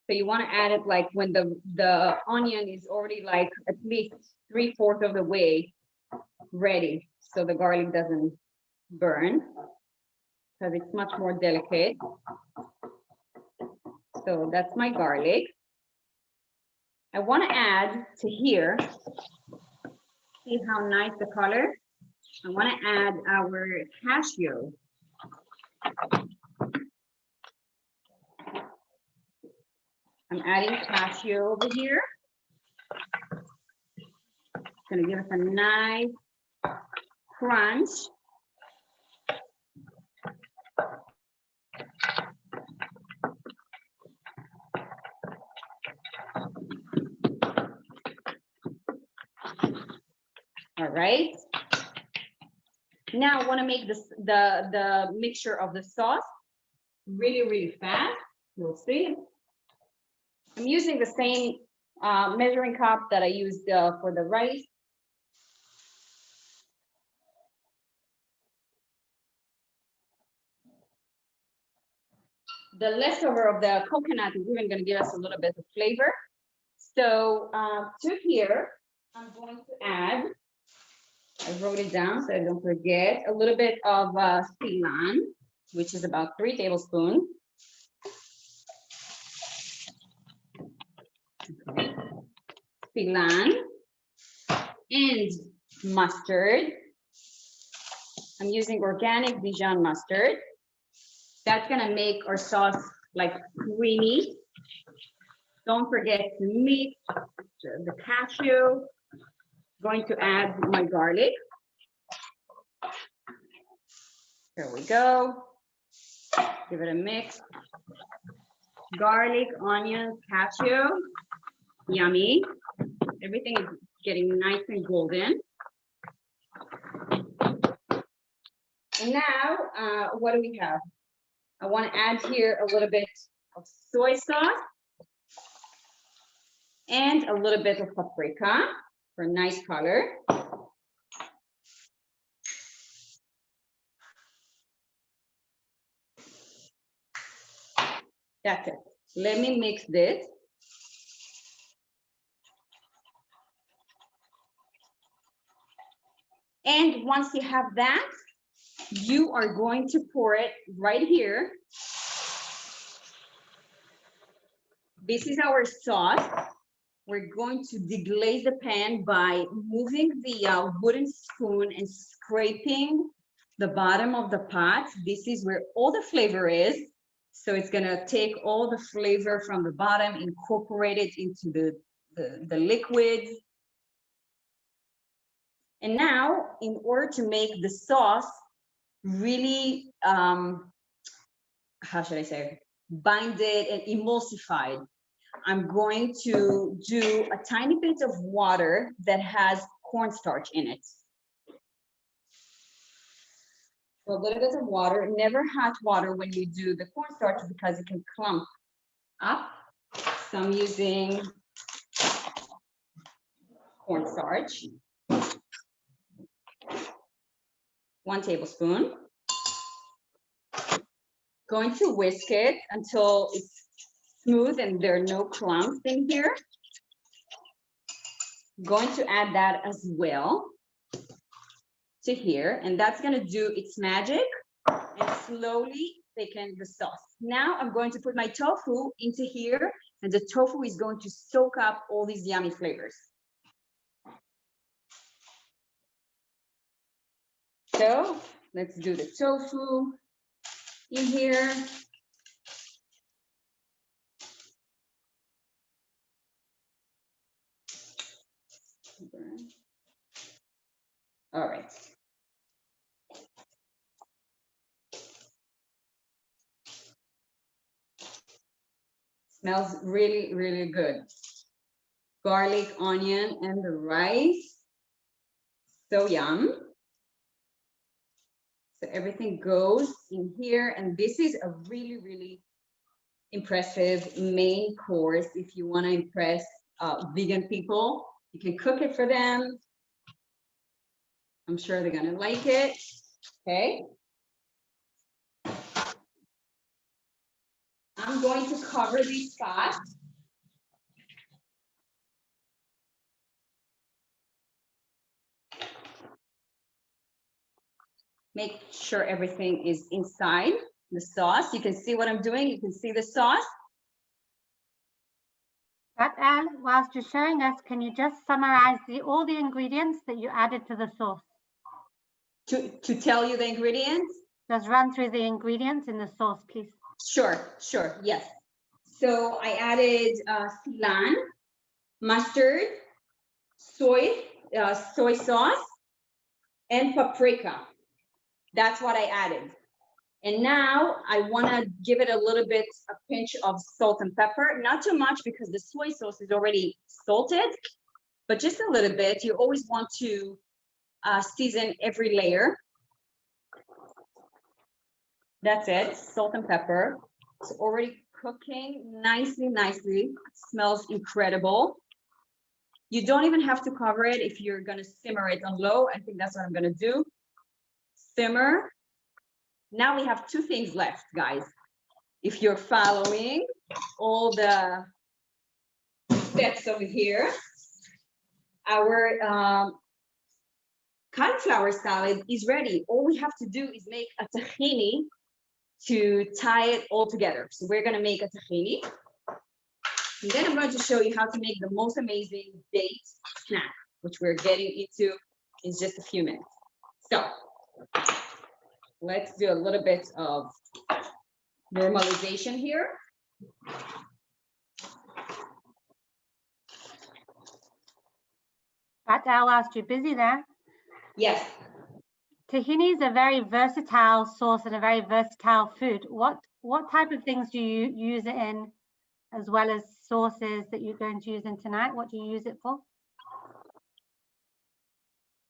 So you wanna add it like when the onion is already like at least 3/4 of the way ready. So the garlic doesn't burn because it's much more delicate. So that's my garlic. I wanna add to here, see how nice the color? I wanna add our cashew. I'm adding cashew over here. It's gonna give us a nice crunch. All right. Now I want to make this the mixture of the sauce really fast. You'll see. I'm using the same measuring cup that I used for the rice. The leftover of the coconut is even going to give us a little bit of flavor. So to here, I'm going to add, I wrote it down so I don't forget, a little bit of silan, which is about 3 tablespoons. Okay. Silan and mustard. I'm using organic Dijon mustard. That's gonna make our sauce like creamy. Don't forget to mix the cashew. Going to add my garlic. There we go. Give it a mix. Garlic, onions, cashew. Yummy. Everything is getting nice and golden. And now, what do we have? I want to add here a little bit of soy sauce and a little bit of paprika for a nice color. That's it. Let me mix this. And once you have that, you are going to pour it right here. This is our sauce. We're going to deglaze the pan by moving the wooden spoon and scraping the bottom of the pot. This is where all the flavor is. So it's gonna take all the flavor from the bottom, incorporate it into the liquid. And now, in order to make the sauce really, how should I say, binded and emulsified, I'm going to do a tiny bit of water that has cornstarch in it. So a little bit of water, never hot water when you do the cornstarch because it can clump up. So I'm using cornstarch. 1 tablespoon. Going to whisk it until it's smooth and there are no clumps in here. Going to add that as well. to here, and that's gonna do its magic and slowly thicken the sauce. Now I'm going to put my tofu into here, and the tofu is going to soak up all these yummy flavors. So let's do the tofu in here. All right. Smells really, really good. Garlic, onion, and the rice. So yum. So everything goes in here, and this is a really, really impressive main course. If you want to impress vegan people, you can cook it for them. I'm sure they're gonna like it. Okay. I'm going to cover this pot. Make sure everything is inside the sauce. You can see what I'm doing. You can see the sauce. Batel, whilst you're showing us, can you just summarize all the ingredients that you added to the sauce? To tell you the ingredients? Just run through the ingredients in the sauce, please. Sure, yes. So I added silan, mustard, soy sauce, and paprika. That's what I added. And now I want to give it a little bit, a pinch of salt and pepper. Not too much because the soy sauce is already salted, but just a little bit. You always want to season every layer. That's it, salt and pepper. It's already cooking nicely. It smells incredible. You don't even have to cover it if you're gonna simmer it on low. I think that's what I'm gonna do. Simmer. Now we have two things left, guys. If you're following all the steps over here, our cauliflower salad is ready. All we have to do is make a tahini to tie it all together. So we're gonna make a tahini. And then I'm going to show you how to make the most amazing date snack, which we're getting into in just a few minutes. So let's do a little bit of normalization here. Batel, whilst you're busy there. Yes. Tahini is a very versatile sauce and a very versatile food. What type of things do you use it in, as well as sauces that you're going to use in tonight? What do you use it for?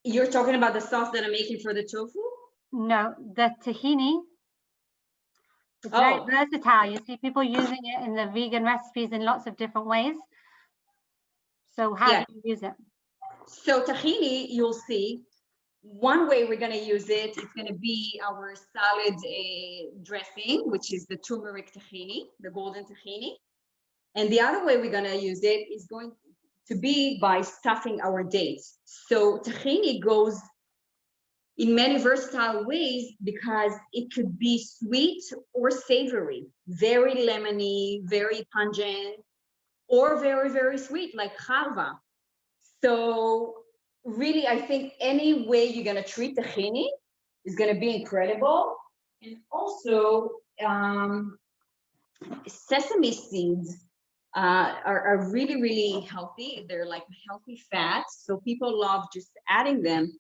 You're talking about the sauce that I'm making for the tofu? No, the tahini. It's very versatile. You see people using it in the vegan recipes in lots of different ways. So how do you use it? So tahini, you'll see, one way we're going to use it is going to be our salad dressing, which is the turmeric tahini, the golden tahini. And the other way we're going to use it is going to be by stuffing our dates. So tahini goes in many versatile ways because it could be sweet or savory, very lemony, very pungent, or very, very sweet like halva. So really, I think any way you're going to treat tahini is going to be incredible. And also, sesame seeds are really, really healthy. They're like healthy fats. So people love just adding them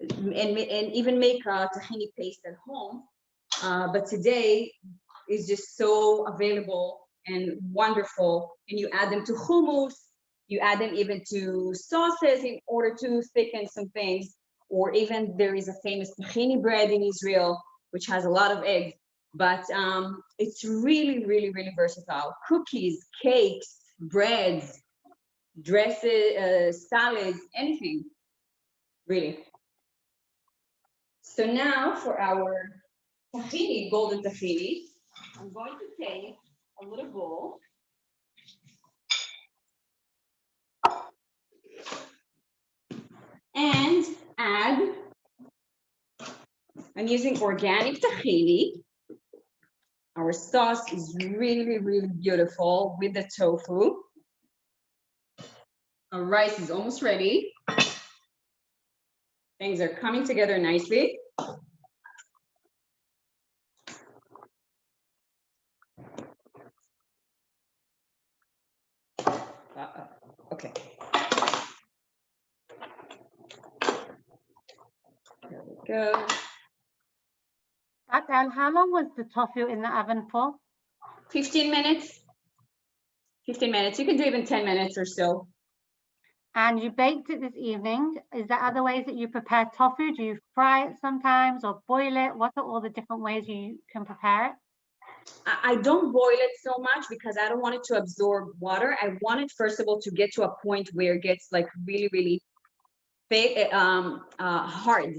and even make a tahini paste at home. But today is just so available and wonderful. And you add them to hummus. You add them even to sauces in order to thicken some things. Or even there is a famous tahini bread in Israel, which has a lot of eggs. But it's really, really, really versatile. Cookies, cakes, breads, dresses, salads, anything, really. So now for our tahini, golden tahini, I'm going to take a little bowl. And add I'm using organic tahini. Our sauce is really, really beautiful with the tofu. Our rice is almost ready. Things are coming together nicely. Okay. There we go. Batel, how long was the tofu in the oven for? 15 minutes. 15 minutes. You can do even 10 minutes or so. And you baked it this evening. Is there other ways that you prepare tofu? Do you fry it sometimes or boil it? What are all the different ways you can prepare it? I don't boil it so much because I don't want it to absorb water. I want it, first of all, to get to a point where it gets like really, really thick, hard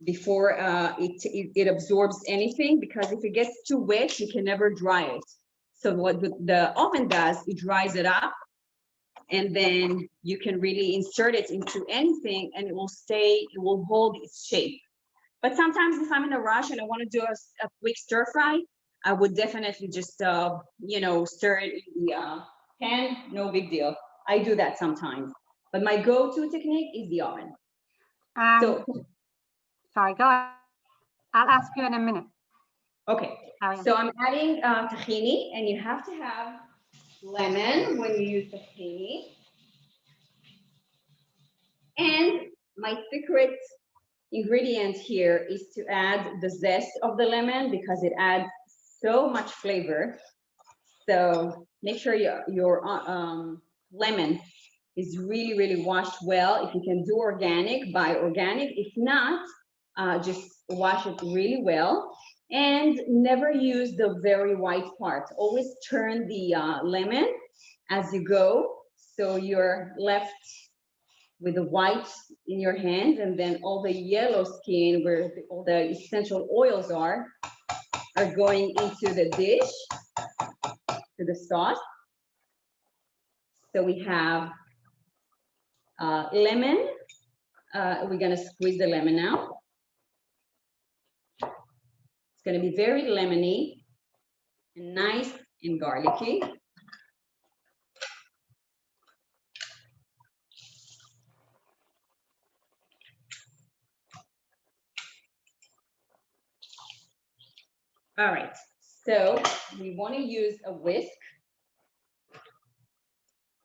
before it absorbs anything, because if it gets too wet, you can never dry it. So what the oven does, it dries it up, and then you can really insert it into anything and it will stay, it will hold its shape. But sometimes if I'm in a rush and I want to do a quick stir fry, I would definitely just, stir it in the pan, no big deal. I do that sometimes. But my go-to technique is the oven. Sorry, go ahead. I'll ask you in a minute. Okay, so I'm adding tahini, and you have to have lemon when you use tahini. And my secret ingredient here is to add the zest of the lemon because it adds so much flavor. So make sure your lemon is really, really washed well. If you can do organic, buy organic. If not, just wash it really well. And never use the very white part. Always turn the lemon as you go, so you're left with the white in your hand, and then all the yellow skin where all the essential oils are going into the dish, to the sauce. So we have lemon. We're gonna squeeze the lemon now. It's gonna be very lemony and nice and garlicky. All right, so we want to use a whisk.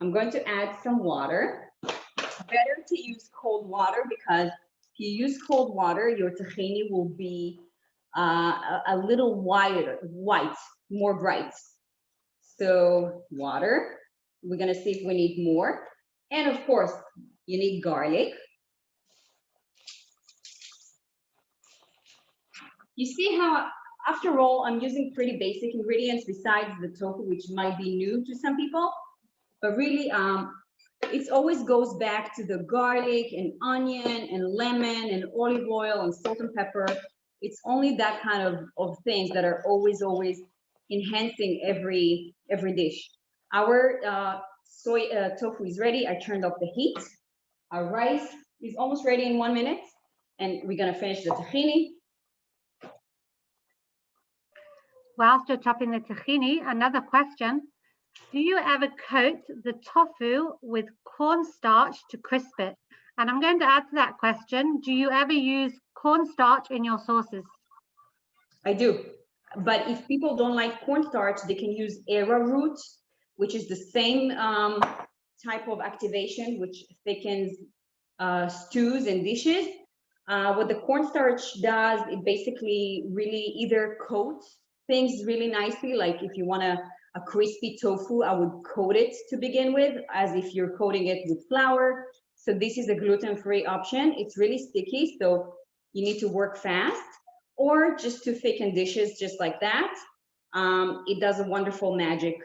I'm going to add some water. Better to use cold water because if you use cold water, your tahini will be a little white, more bright. So water, we're gonna see if we need more. And of course, you need garlic. You see how, after all, I'm using pretty basic ingredients besides the tofu, which might be new to some people, but really, it always goes back to the garlic and onion and lemon and olive oil and salt and pepper. It's only that kind of things that are always enhancing every dish. Our soy tofu is ready. I turned off the heat. Our rice is almost ready in 1 minute, and we're gonna finish the tahini. Whilst you're chopping the tahini, another question. Do you ever coat the tofu with cornstarch to crisp it? And I'm going to add to that question, do you ever use cornstarch in your sauces? I do. But if people don't like cornstarch, they can use arrowroot, which is the same type of activation, which thickens stews and dishes. What the cornstarch does, it basically really either coats things really nicely, like if you want a crispy tofu, I would coat it to begin with, as if you're coating it with flour. So this is a gluten-free option. It's really sticky, so you need to work fast, or just to thicken dishes just like that. It does a wonderful magic.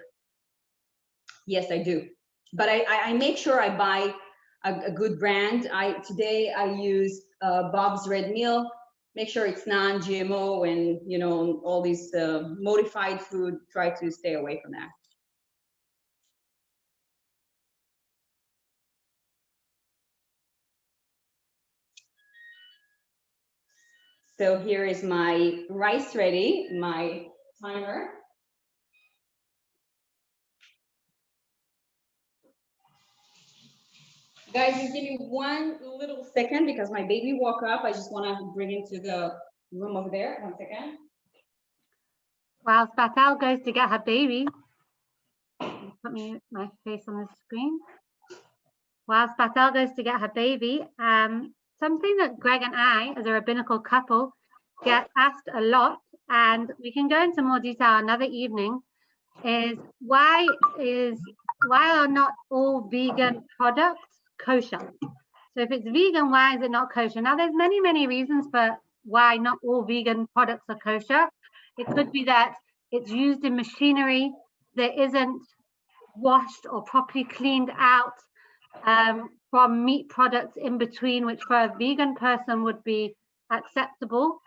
Yes, I do. But I make sure I buy a good brand. Today I use Bob's Red Meal. Make sure it's non-GMO, and all these modified food, try to stay away from that. So here is my rice ready, my timer. Guys, just give me one little second because my baby woke up. I just want to bring him to the room over there. 1 second. Whilst Batel goes to get her baby, put my face on the screen. Whilst Batel goes to get her baby, something that Greg and I, as a rabbinical couple, get asked a lot, and we can go into more detail another evening, is why are not all vegan products kosher? So if it's vegan, why is it not kosher? Now, there's many reasons for why not all vegan products are kosher. It could be that it's used in machinery that isn't washed or properly cleaned out from meat products in between, which for a vegan person would be acceptable.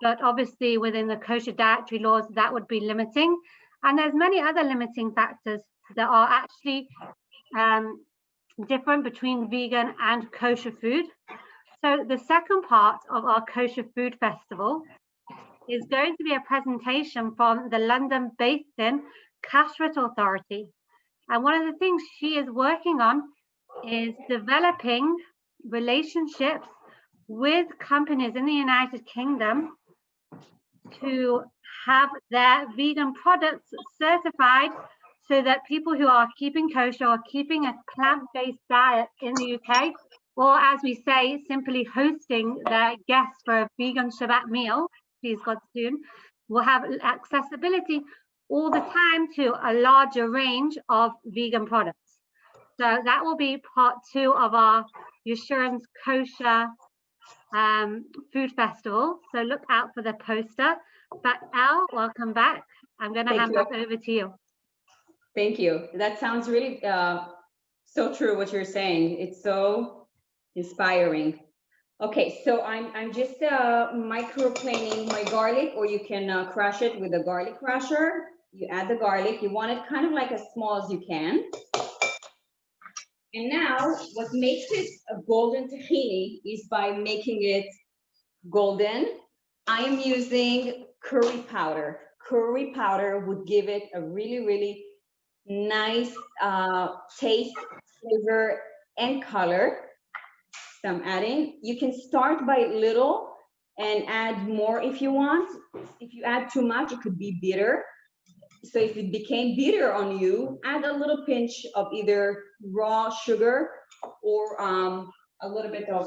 But obviously within the kosher dietary laws, that would be limiting. And there's many other limiting factors that are actually different between vegan and kosher food. So the second part of our kosher food festival is going to be a presentation from the London-based Kashrut Authority. And one of the things she is working on is developing relationships with companies in the United Kingdom to have their vegan products certified so that people who are keeping kosher or keeping a plant-based diet in the UK, or as we say, simply hosting their guests for a vegan Shabbat meal, please God soon, will have accessibility all the time to a larger range of vegan products. So that will be part 2 of our Yeshurun's kosher food festival. So look out for the poster. Batel, welcome back. I'm going to hand back over to you. Thank you. That sounds really so true what you're saying. It's so inspiring. Okay, so I'm just microplaning my garlic, or you can crush it with a garlic crusher. You add the garlic. You want it kind of like as small as you can. And now what makes it a golden tahini is by making it golden. I am using curry powder. Curry powder would give it a really nice taste, flavor, and color. So I'm adding. You can start by little and add more if you want. If you add too much, it could be bitter. So if it became bitter on you, add a little pinch of either raw sugar or a little bit of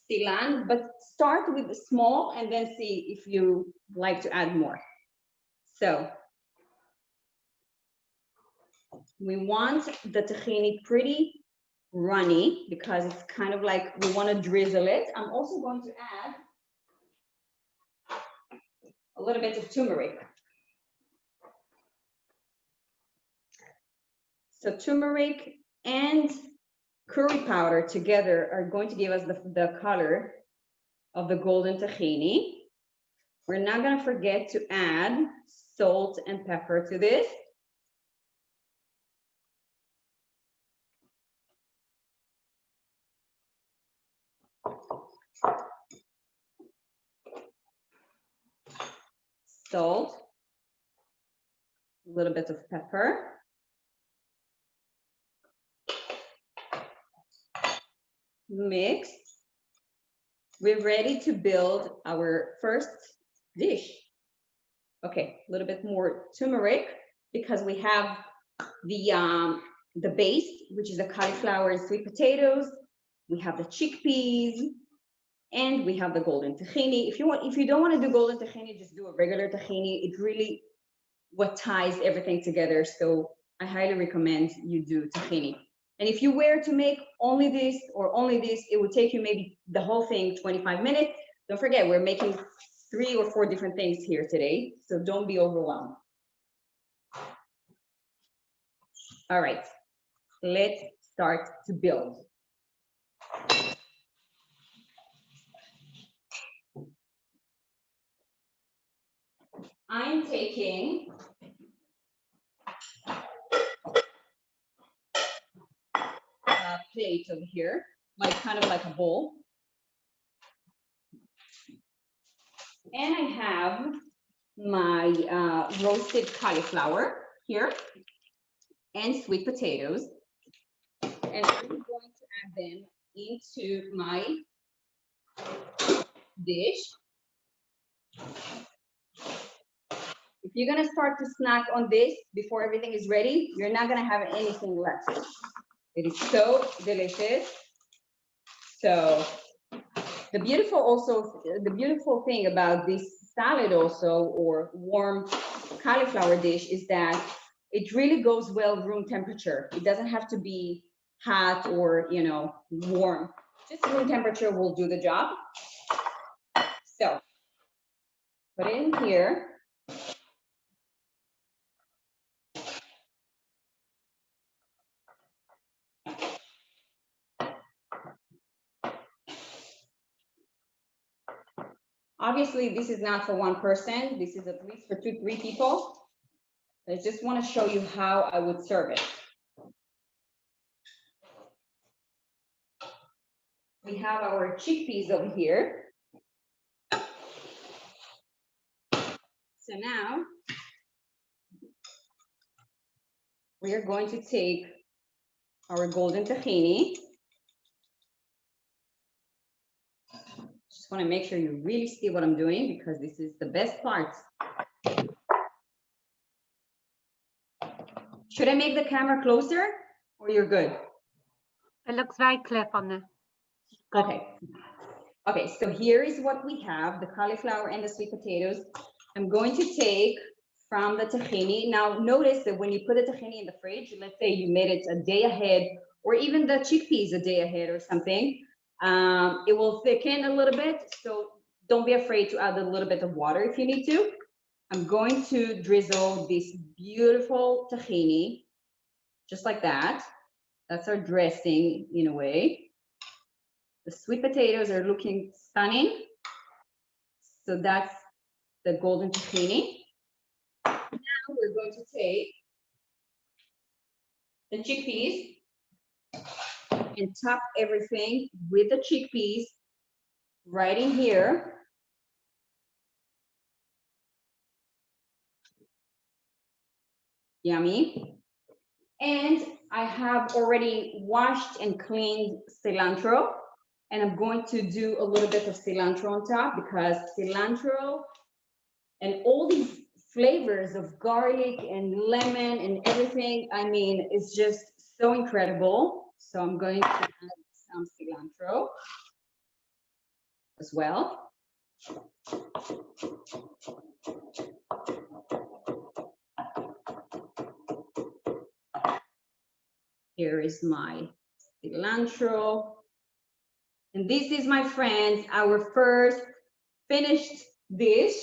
silan, but start with the small and then see if you like to add more. So we want the tahini pretty runny because it's kind of like we want to drizzle it. I'm also going to add a little bit of turmeric. So turmeric and curry powder together are going to give us the color of the golden tahini. We're not going to forget to add salt and pepper to this. Salt, a little bit of pepper. Mix. We're ready to build our first dish. Okay, a little bit more turmeric because we have the base, which is the cauliflower and sweet potatoes. We have the chickpeas, and we have the golden tahini. If you don't want to do golden tahini, just do a regular tahini. It really what ties everything together. So I highly recommend you do tahini. And if you were to make only this or only this, it would take you maybe the whole thing 25 minutes. Don't forget, we're making 3 or 4 different things here today, so don't be overwhelmed. All right, let's start to build. I'm taking a plate over here, like kind of like a bowl. And I have my roasted cauliflower here and sweet potatoes. And I'm going to add them into my dish. If you're gonna start to snack on this before everything is ready, you're not gonna have anything left. It is so delicious. So the beautiful thing about this salad also, or warm cauliflower dish, is that it really goes well room temperature. It doesn't have to be hot or, you know, warm. Just room temperature will do the job. So put it in here. Obviously, this is not for one person. This is at least for 2-3 people. I just want to show you how I would serve it. We have our chickpeas over here. So now we are going to take our golden tahini. Just want to make sure you really see what I'm doing, because this is the best part. Should I make the camera closer, or you're good? It looks very clear from there. Okay. Okay, so here is what we have, the cauliflower and the sweet potatoes. I'm going to take from the tahini. Now notice that when you put the tahini in the fridge, let's say you made it a day ahead, or even the chickpeas a day ahead or something, it will thicken a little bit. So don't be afraid to add a little bit of water if you need to. I'm going to drizzle this beautiful tahini, just like that. That's our dressing in a way. The sweet potatoes are looking stunning. So that's the golden tahini. Now we're going to take the chickpeas and top everything with the chickpeas right in here. Yummy. And I have already washed and cleaned cilantro, and I'm going to do a little bit of cilantro on top, because cilantro and all these flavors of garlic and lemon and everything, I mean, it's just so incredible. So I'm going to add some cilantro as well. Here is my cilantro. And this is, my friends, our first finished dish.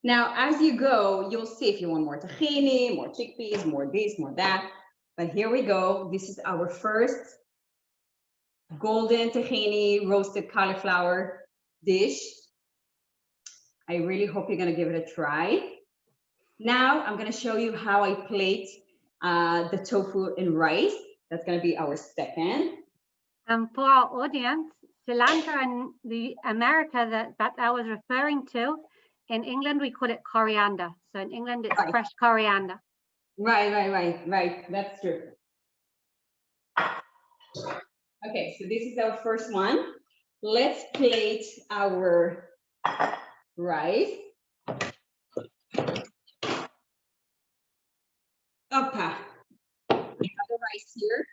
Now, as you go, you'll see if you want more tahini, more chickpeas, more this, more that. But here we go. This is our first golden tahini roasted cauliflower dish. I really hope you're gonna give it a try. Now, I'm gonna show you how I plate the tofu and rice. That's gonna be our second. For our audience, cilantro in the America that I was referring to, in England, we call it coriander. So in England, it's fresh coriander. Right. That's true. Okay, so this is our first one. Let's plate our rice. Opa. We have the rice here.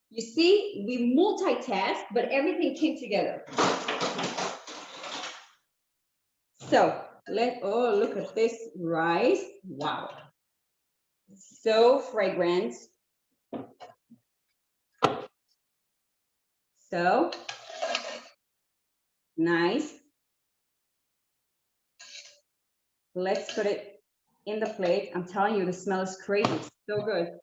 You see, we multitask, but everything came together. So look at this rice. Wow. So fragrant. So nice. Let's put it in the plate. I'm telling you, the smell is crazy. It's so good.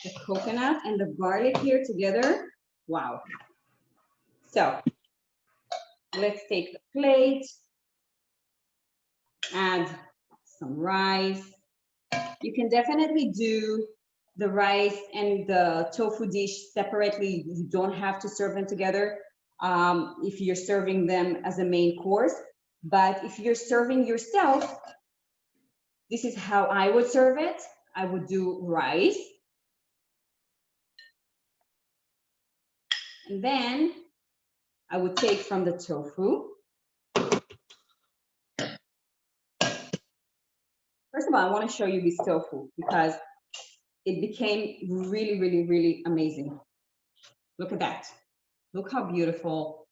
The coconut and the garlic here together. Wow. So let's take the plate, add some rice. You can definitely do the rice and the tofu dish separately. You don't have to serve them together if you're serving them as a main course. But if you're serving yourself, this is how I would serve it. I would do rice. And then I would take from the tofu. First of all, I want to show you this tofu because it became really, really, really amazing. Look at that. Look how beautiful.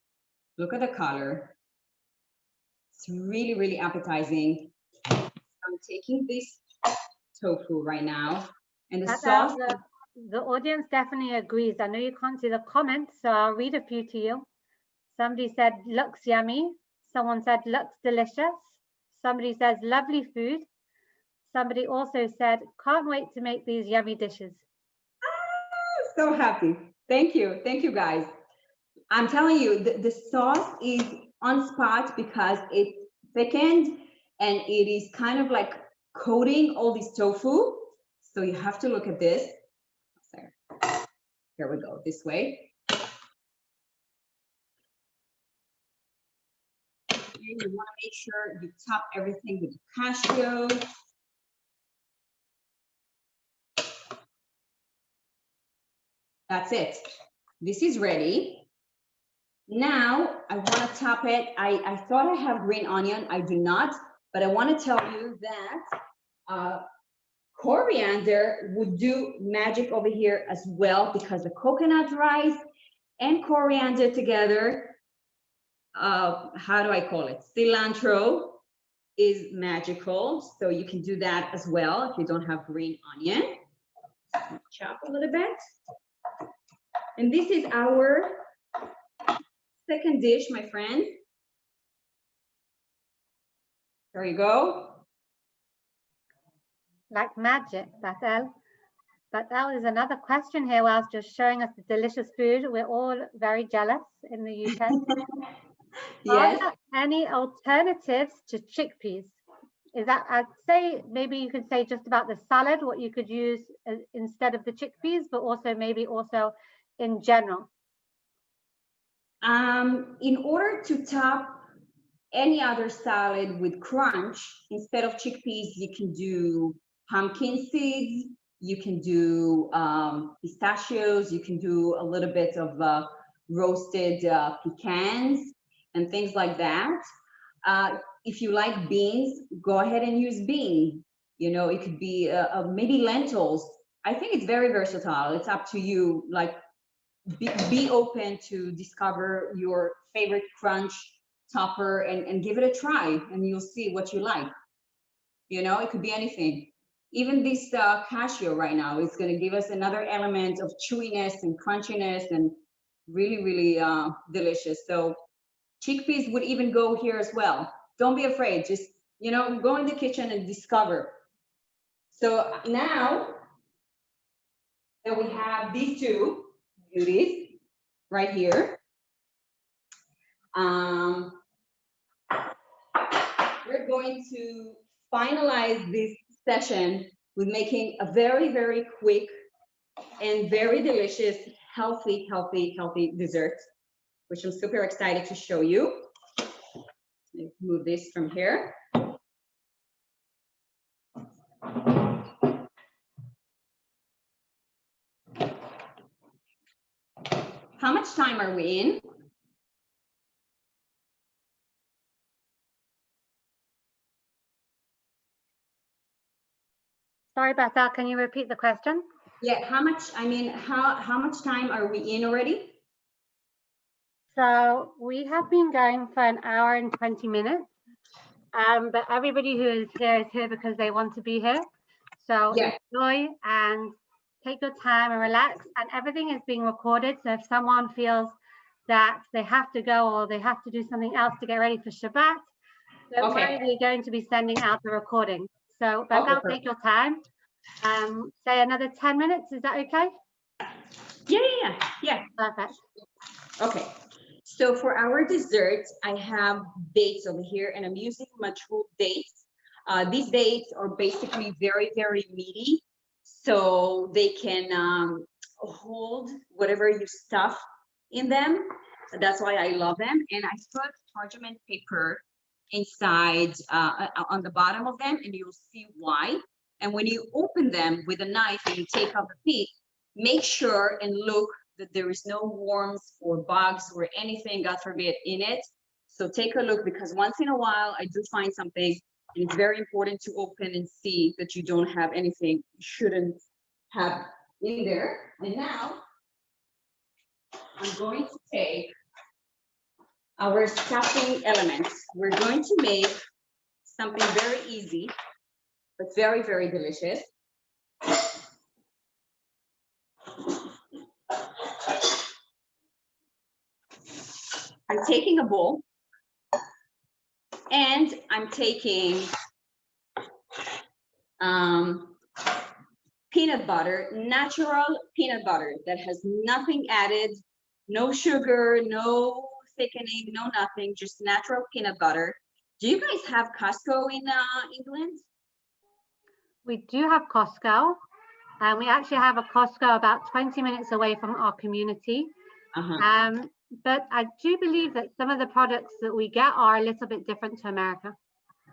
Look at the color. It's really, really appetizing. I'm taking this tofu right now, and the sauce. The audience definitely agrees. I know you can't see the comments, so I'll read a few to you. Somebody said, looks yummy. Someone said, looks delicious. Somebody says, lovely food. Somebody also said, can't wait to make these yummy dishes. So happy. Thank you guys. I'm telling you, the sauce is on spot because it thickened and it is kind of like coating all this tofu. So you have to look at this. Here we go, this way. And you want to make sure you top everything with cashew. That's it. This is ready. Now I want to top it. I thought I have green onion. I do not, but I want to tell you that coriander would do magic over here as well because the coconut rice and coriander together, how do I call it? Cilantro is magical. So you can do that as well if you don't have green onion. Chop a little bit. And this is our second dish, my friend. There you go. Like magic, Batel. Batel is another question here whilst just showing us the delicious food. We're all very jealous in the UK. Yes. Are there any alternatives to chickpeas? Is that, I'd say, maybe you could say just about the salad, what you could use instead of the chickpeas, but also maybe also in general. In order to top any other salad with crunch, instead of chickpeas, you can do pumpkin seeds, you can do pistachios, you can do a little bit of roasted pecans and things like that. If you like beans, go ahead and use beans. You know, it could be maybe lentils. I think it's very versatile. It's up to you. Like, be open to discover your favorite crunch topper and give it a try, and you'll see what you like. You know, it could be anything. Even this cashew right now is going to give us another element of chewiness and crunchiness and really, really delicious. So chickpeas would even go here as well. Don't be afraid. Just, you know, go in the kitchen and discover. So now that we have these two beauties right here, we're going to finalize this session with making a very, very quick and very delicious, healthy dessert, which I'm super excited to show you. Let's move this from here. How much time are we in? Sorry about that. Can you repeat the question? Yeah, how much time are we in already? So we have been going for an hour and 20 minutes, but everybody who is here because they want to be here. So enjoy and take your time and relax, and everything is being recorded. So if someone feels that they have to go or they have to do something else to get ready for Shabbat, don't worry, we're going to be sending out the recording. So Batel, take your time. Say another 10 minutes, is that okay? Yeah. Perfect. Okay, so for our dessert, I have dates over here, and I'm using mature dates. These dates are basically very, very meaty. so they can hold whatever you stuff in them. That's why I love them. And I put parchment paper inside on the bottom of them, and you'll see why. And when you open them with a knife and you take out the pit, make sure and look that there is no worms or bugs or anything, God forbid, in it. So take a look, because once in a while I do find something, and it's very important to open and see that you don't have anything you shouldn't have in there. And now I'm going to take our stuffing elements. We're going to make something very easy, but very, very delicious. I'm taking a bowl, and I'm taking peanut butter, natural peanut butter that has nothing added, no sugar, no thickening, no nothing, just natural peanut butter. Do you guys have Costco in England? We do have Costco, and we actually have a Costco about 20 minutes away from our community. But I do believe that some of the products that we get are a little bit different to America.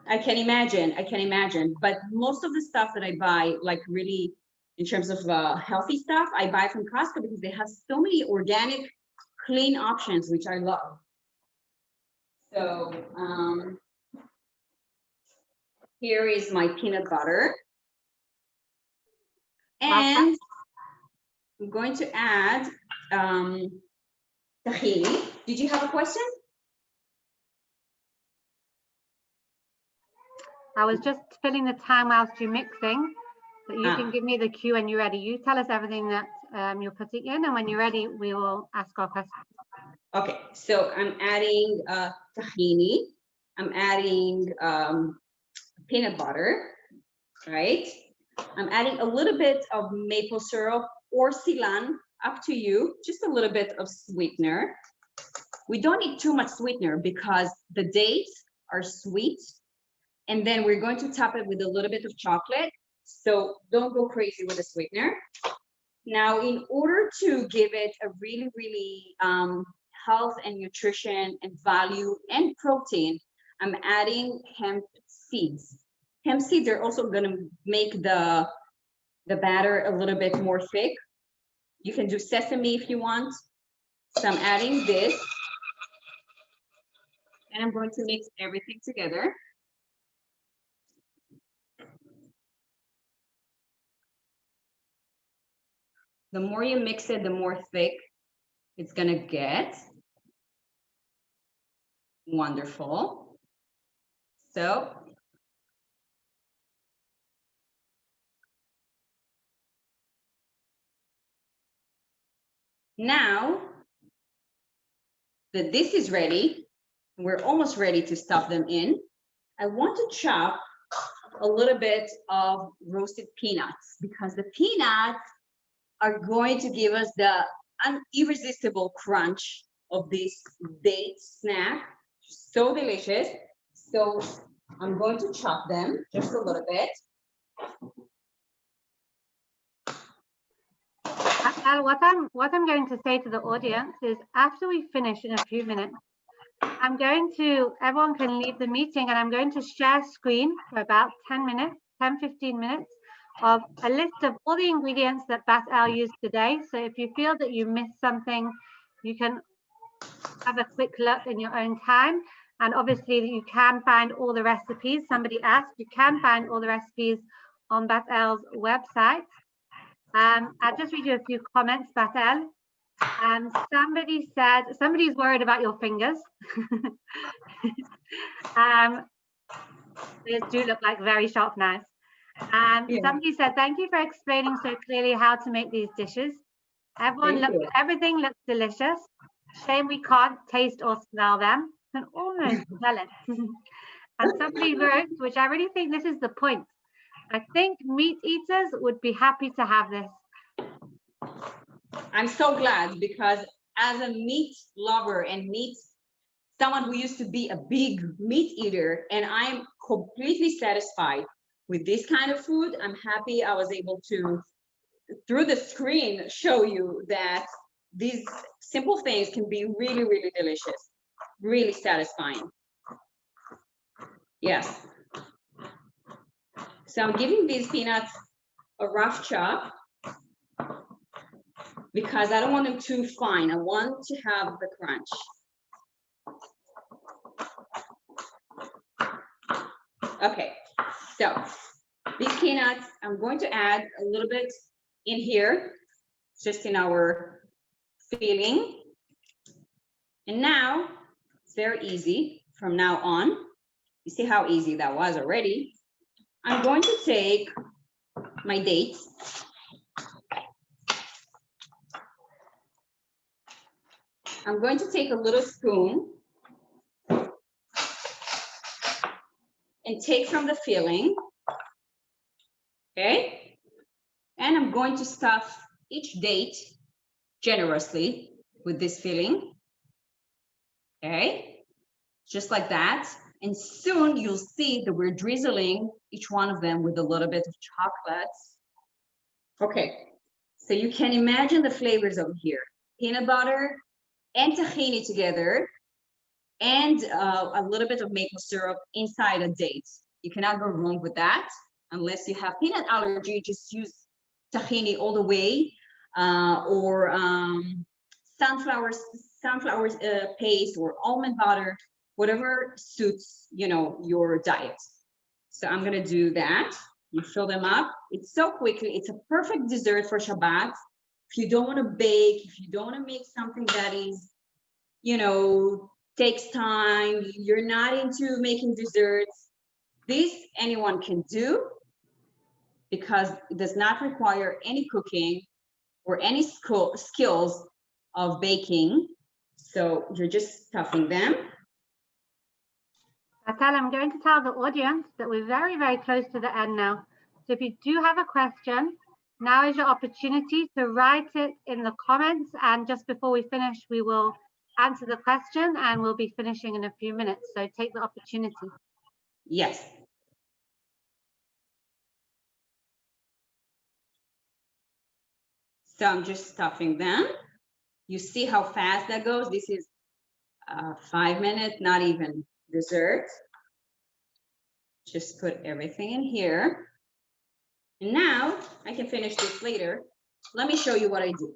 I can imagine. But most of the stuff that I buy, like really in terms of healthy stuff, I buy from Costco because they have so many organic, clean options, which I love. So here is my peanut butter. And I'm going to add tahini. Did you have a question? I was just filling the time whilst you're mixing, but you can give me the cue when you're ready. You tell us everything that you're putting in, and when you're ready, we will ask our questions. Okay, so I'm adding tahini. I'm adding peanut butter, right? I'm adding a little bit of maple syrup or Ceylon, up to you, just a little bit of sweetener. We don't need too much sweetener because the dates are sweet. And then we're going to top it with a little bit of chocolate. So don't go crazy with the sweetener. Now, in order to give it a really, really health and nutrition and value and protein, I'm adding hemp seeds. Hemp seeds are also going to make the batter a little bit more thick. You can do sesame if you want. So I'm adding this. And I'm going to mix everything together. The more you mix it, the more thick it's going to get. Wonderful. So now that this is ready, we're almost ready to stuff them in. I want to chop a little bit of roasted peanuts, because the peanuts are going to give us the irresistible crunch of this date snack. So delicious. So I'm going to chop them just a little bit. What I'm going to say to the audience is, after we finish in a few minutes, everyone can leave the meeting, and I'm going to share screen for about 15 minutes of a list of all the ingredients that Batel used today. So if you feel that you missed something, you can have a quick look in your own time. And obviously you can find all the recipes. Somebody asked, you can find all the recipes on Batel's website. I'll just read you a few comments, Batel. Somebody said, somebody's worried about your fingers. They do look like very sharp knives. Somebody said, thank you for explaining so clearly how to make these dishes. Everything looks delicious. Shame we can't taste or smell them. Can almost smell it. And somebody wrote, which I really think this is the point, I think meat eaters would be happy to have this. I'm so glad, because as a meat lover and someone who used to be a big meat eater, and I'm completely satisfied with this kind of food, I'm happy I was able to, through the screen, show you that these simple things can be really, really delicious, really satisfying. Yes. So I'm giving these peanuts a rough chop because I don't want them too fine. I want to have the crunch. Okay, so these peanuts, I'm going to add a little bit in here, just in our filling. And now it's very easy from now on. You see how easy that was already. I'm going to take my dates. I'm going to take a little spoon and take from the filling, okay? And I'm going to stuff each date generously with this filling, okay? Just like that. And soon you'll see that we're drizzling each one of them with a little bit of chocolate. Okay, so you can imagine the flavors over here. Peanut butter and tahini together, and a little bit of maple syrup inside a date. You cannot go wrong with that. Unless you have peanut allergy, just use tahini all the way, or sunflower paste or almond butter, whatever suits, you know, your diet. So I'm gonna do that. You fill them up. It's so quickly. It's a perfect dessert for Shabbat. If you don't want to bake, if you don't want to make something that is, you know, takes time, you're not into making desserts, this anyone can do because it does not require any cooking or any skills of baking. So you're just stuffing them. Batel, I'm going to tell the audience that we're very, very close to the end now. So if you do have a question, now is your opportunity to write it in the comments. And just before we finish, we will answer the question and we'll be finishing in a few minutes. So take the opportunity. Yes. So I'm just stuffing them. You see how fast that goes? This is 5 minutes, not even dessert. Just put everything in here. And now I can finish this later. Let me show you what I do.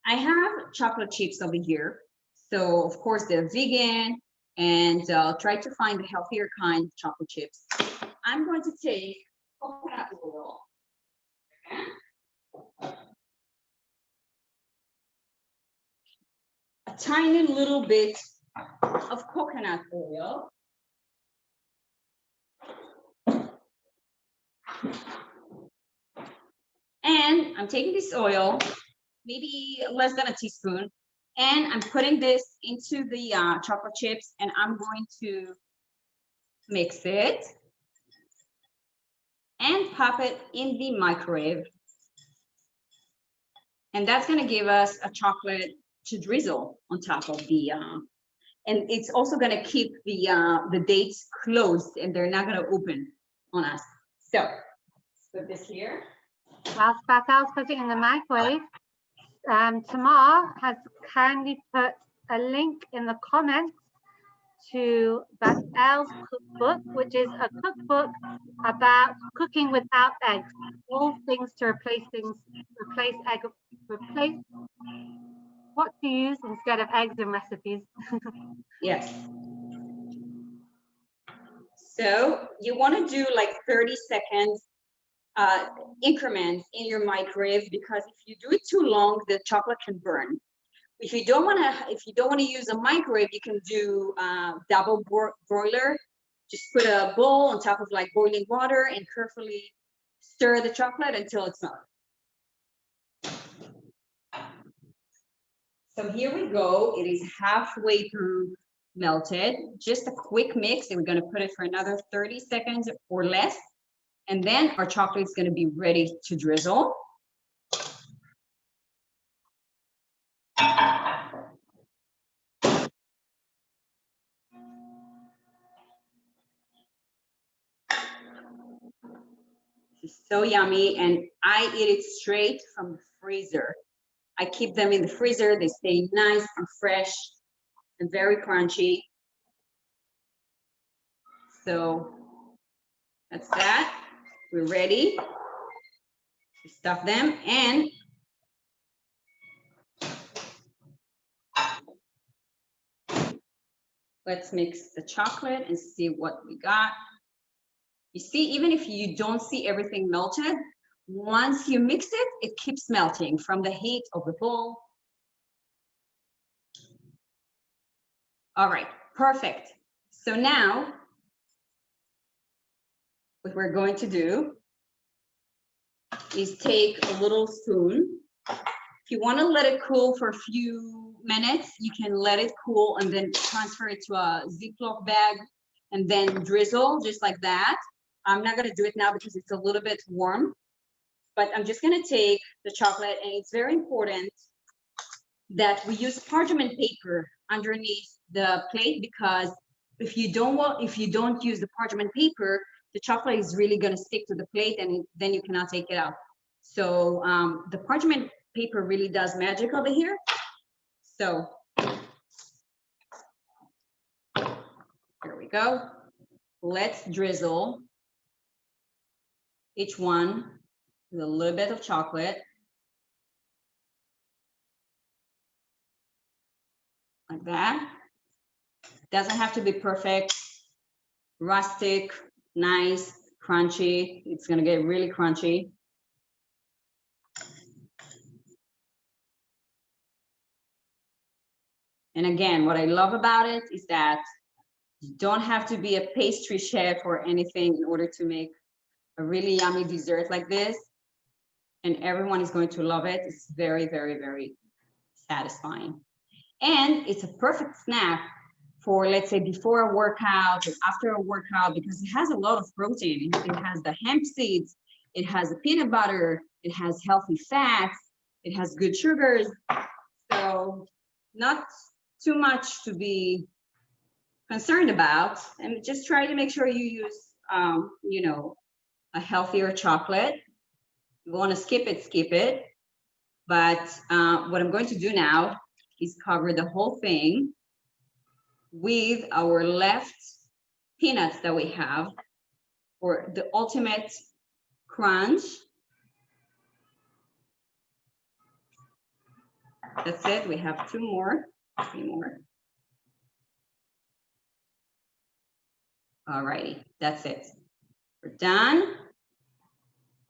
I have chocolate chips over here. So of course they're vegan, and I'll try to find the healthier kind of chocolate chips. I'm going to take coconut oil. A tiny little bit of coconut oil. And I'm taking this oil, maybe less than a teaspoon, and I'm putting this into the chocolate chips, and I'm going to mix it and pop it in the microwave. And that's going to give us a chocolate to drizzle on top of the, and it's also going to keep the dates closed, and they're not going to open on us. So let's put this here. Whilst Batel's putting it in the microwave, Tamar has kindly put a link in the comments to Batel's cookbook, which is a cookbook about cooking without eggs, all things to replace what to use instead of eggs in recipes. Yes. So you want to do like 30 seconds increments in your microwave, because if you do it too long, the chocolate can burn. If you don't want to use a microwave, you can do double broiler. Just put a bowl on top of like boiling water and carefully stir the chocolate until it's melted. So here we go. It is halfway through melted. Just a quick mix, and we're going to put it for another 30 seconds or less. And then our chocolate is going to be ready to drizzle. It's so yummy, and I eat it straight from the freezer. I keep them in the freezer. They stay nice and fresh and very crunchy. So that's that. We're ready to stuff them, and let's mix the chocolate and see what we got. You see, even if you don't see everything melted, once you mix it, it keeps melting from the heat of the bowl. All right, perfect. So now, what we're going to do is take a little spoon. If you want to let it cool for a few minutes, you can let it cool and then transfer it to a Ziploc bag and then drizzle just like that. I'm not going to do it now because it's a little bit warm, but I'm just going to take the chocolate, and it's very important that we use parchment paper underneath the plate, because if you don't use the parchment paper, the chocolate is really going to stick to the plate, and then you cannot take it out. So the parchment paper really does magic over here. So here we go. Let's drizzle each one with a little bit of chocolate. Like that. Doesn't have to be perfect. Rustic, nice, crunchy. It's gonna get really crunchy. And again, what I love about it is that you don't have to be a pastry chef or anything in order to make a really yummy dessert like this. And everyone is going to love it. It's very, very, very satisfying. And it's a perfect snack for, let's say, before a workout or after a workout, because it has a lot of protein. It has the hemp seeds, it has the peanut butter, it has healthy fats, it has good sugars. So not too much to be concerned about. And just try to make sure you use, you know, a healthier chocolate. If you want to skip it, skip it. But what I'm going to do now is cover the whole thing with our left peanuts that we have for the ultimate crunch. That's it. We have three more. All righty, that's it. We're done.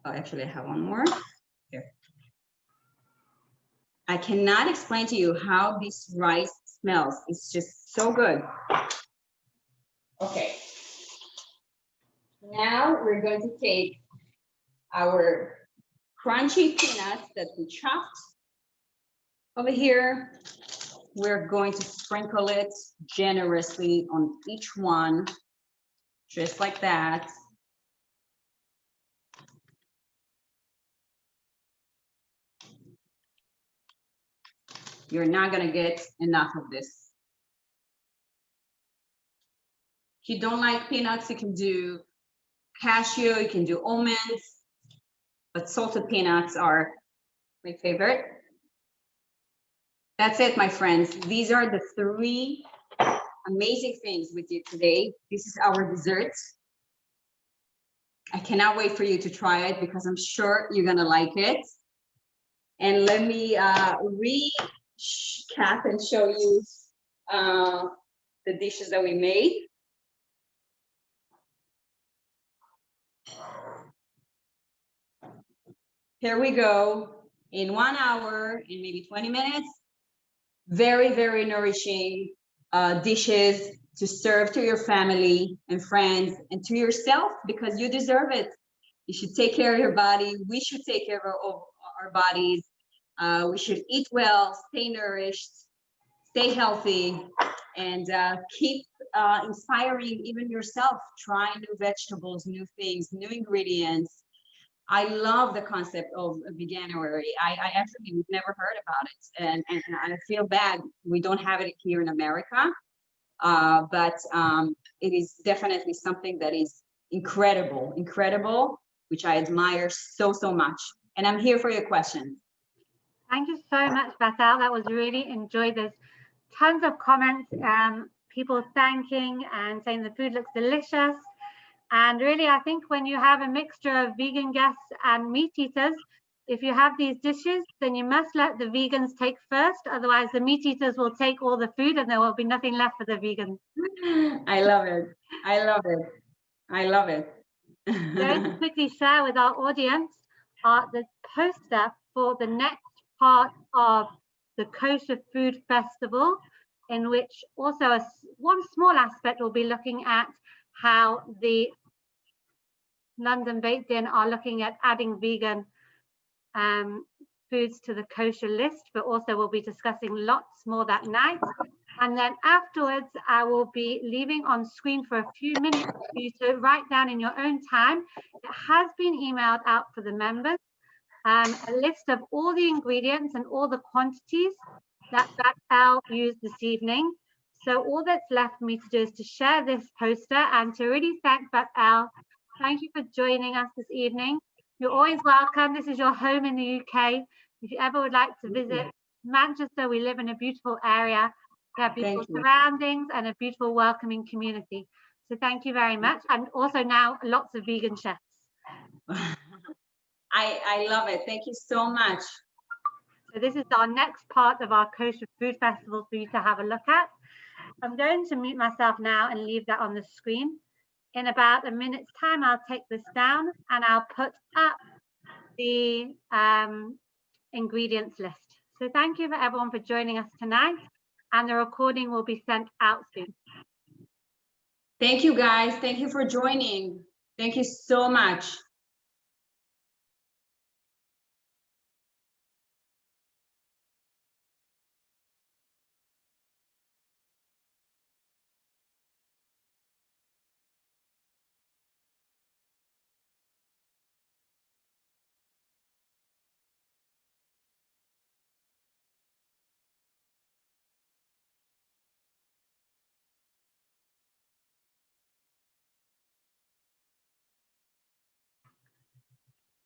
Oh, actually, I have one more. Here. I cannot explain to you how this rice smells. It's just so good. Okay. Now we're going to take our crunchy peanuts that we chopped over here. We're going to sprinkle it generously on each one, just like that. You're not gonna get enough of this. If you don't like peanuts, you can do cashew, you can do almonds, but salted peanuts are my favorite. That's it, my friends. These are the three amazing things we did today. This is our dessert. I cannot wait for you to try it because I'm sure you're gonna like it. And let me recap and show you the dishes that we made. Here we go. In 1 hour, in maybe 20 minutes, very, very nourishing dishes to serve to your family and friends and to yourself, because you deserve it. You should take care of your body. We should take care of our bodies. We should eat well, stay nourished, stay healthy, and keep inspiring even yourself. Try new vegetables, new things, new ingredients. I love the concept of Veganuary. I actually never heard about it, and I feel bad we don't have it here in America, but it is definitely something that is incredible which I admire so, so much. And I'm here for your questions. Thank you so much, Batel. That was really enjoyed. There's tons of comments, people thanking and saying the food looks delicious. And really, I think when you have a mixture of vegan guests and meat eaters, if you have these dishes, then you must let the vegans take first. Otherwise, the meat eaters will take all the food and there will be nothing left for the vegans. I love it. I love it. I love it. I'm going to quickly share with our audience the poster for the next part of the Kosher Food Festival, in which also one small aspect will be looking at how the London Baked In are looking at adding vegan foods to the kosher list, but also we'll be discussing lots more that night. And then afterwards, I will be leaving on screen for a few minutes for you to write down in your own time. It has been emailed out for the members, a list of all the ingredients and all the quantities that Batel used this evening. So all that's left for me to do is to share this poster and to really thank Batel. Thank you for joining us this evening. You're always welcome. This is your home in the UK. If you ever would like to visit Manchester, we live in a beautiful area. We have beautiful surroundings and a beautiful welcoming community. So thank you very much. And also now lots of vegan chefs. I love it. Thank you so much. So this is our next part of our Kosher Food Festival for you to have a look at. I'm going to mute myself now and leave that on the screen. In about a minute's time, I'll take this down and I'll put up the ingredients list. So thank you for everyone for joining us tonight, and the recording will be sent out soon. Thank you, guys. Thank you for joining. Thank you so much.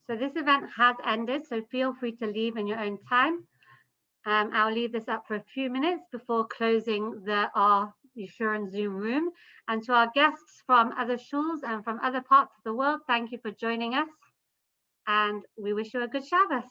So this event has ended, so feel free to leave in your own time. I'll leave this up for a few minutes before closing our Yeshurun Zoom room. And to our guests from other shuls and from other parts of the world, thank you for joining us. And we wish you a good Shabbos.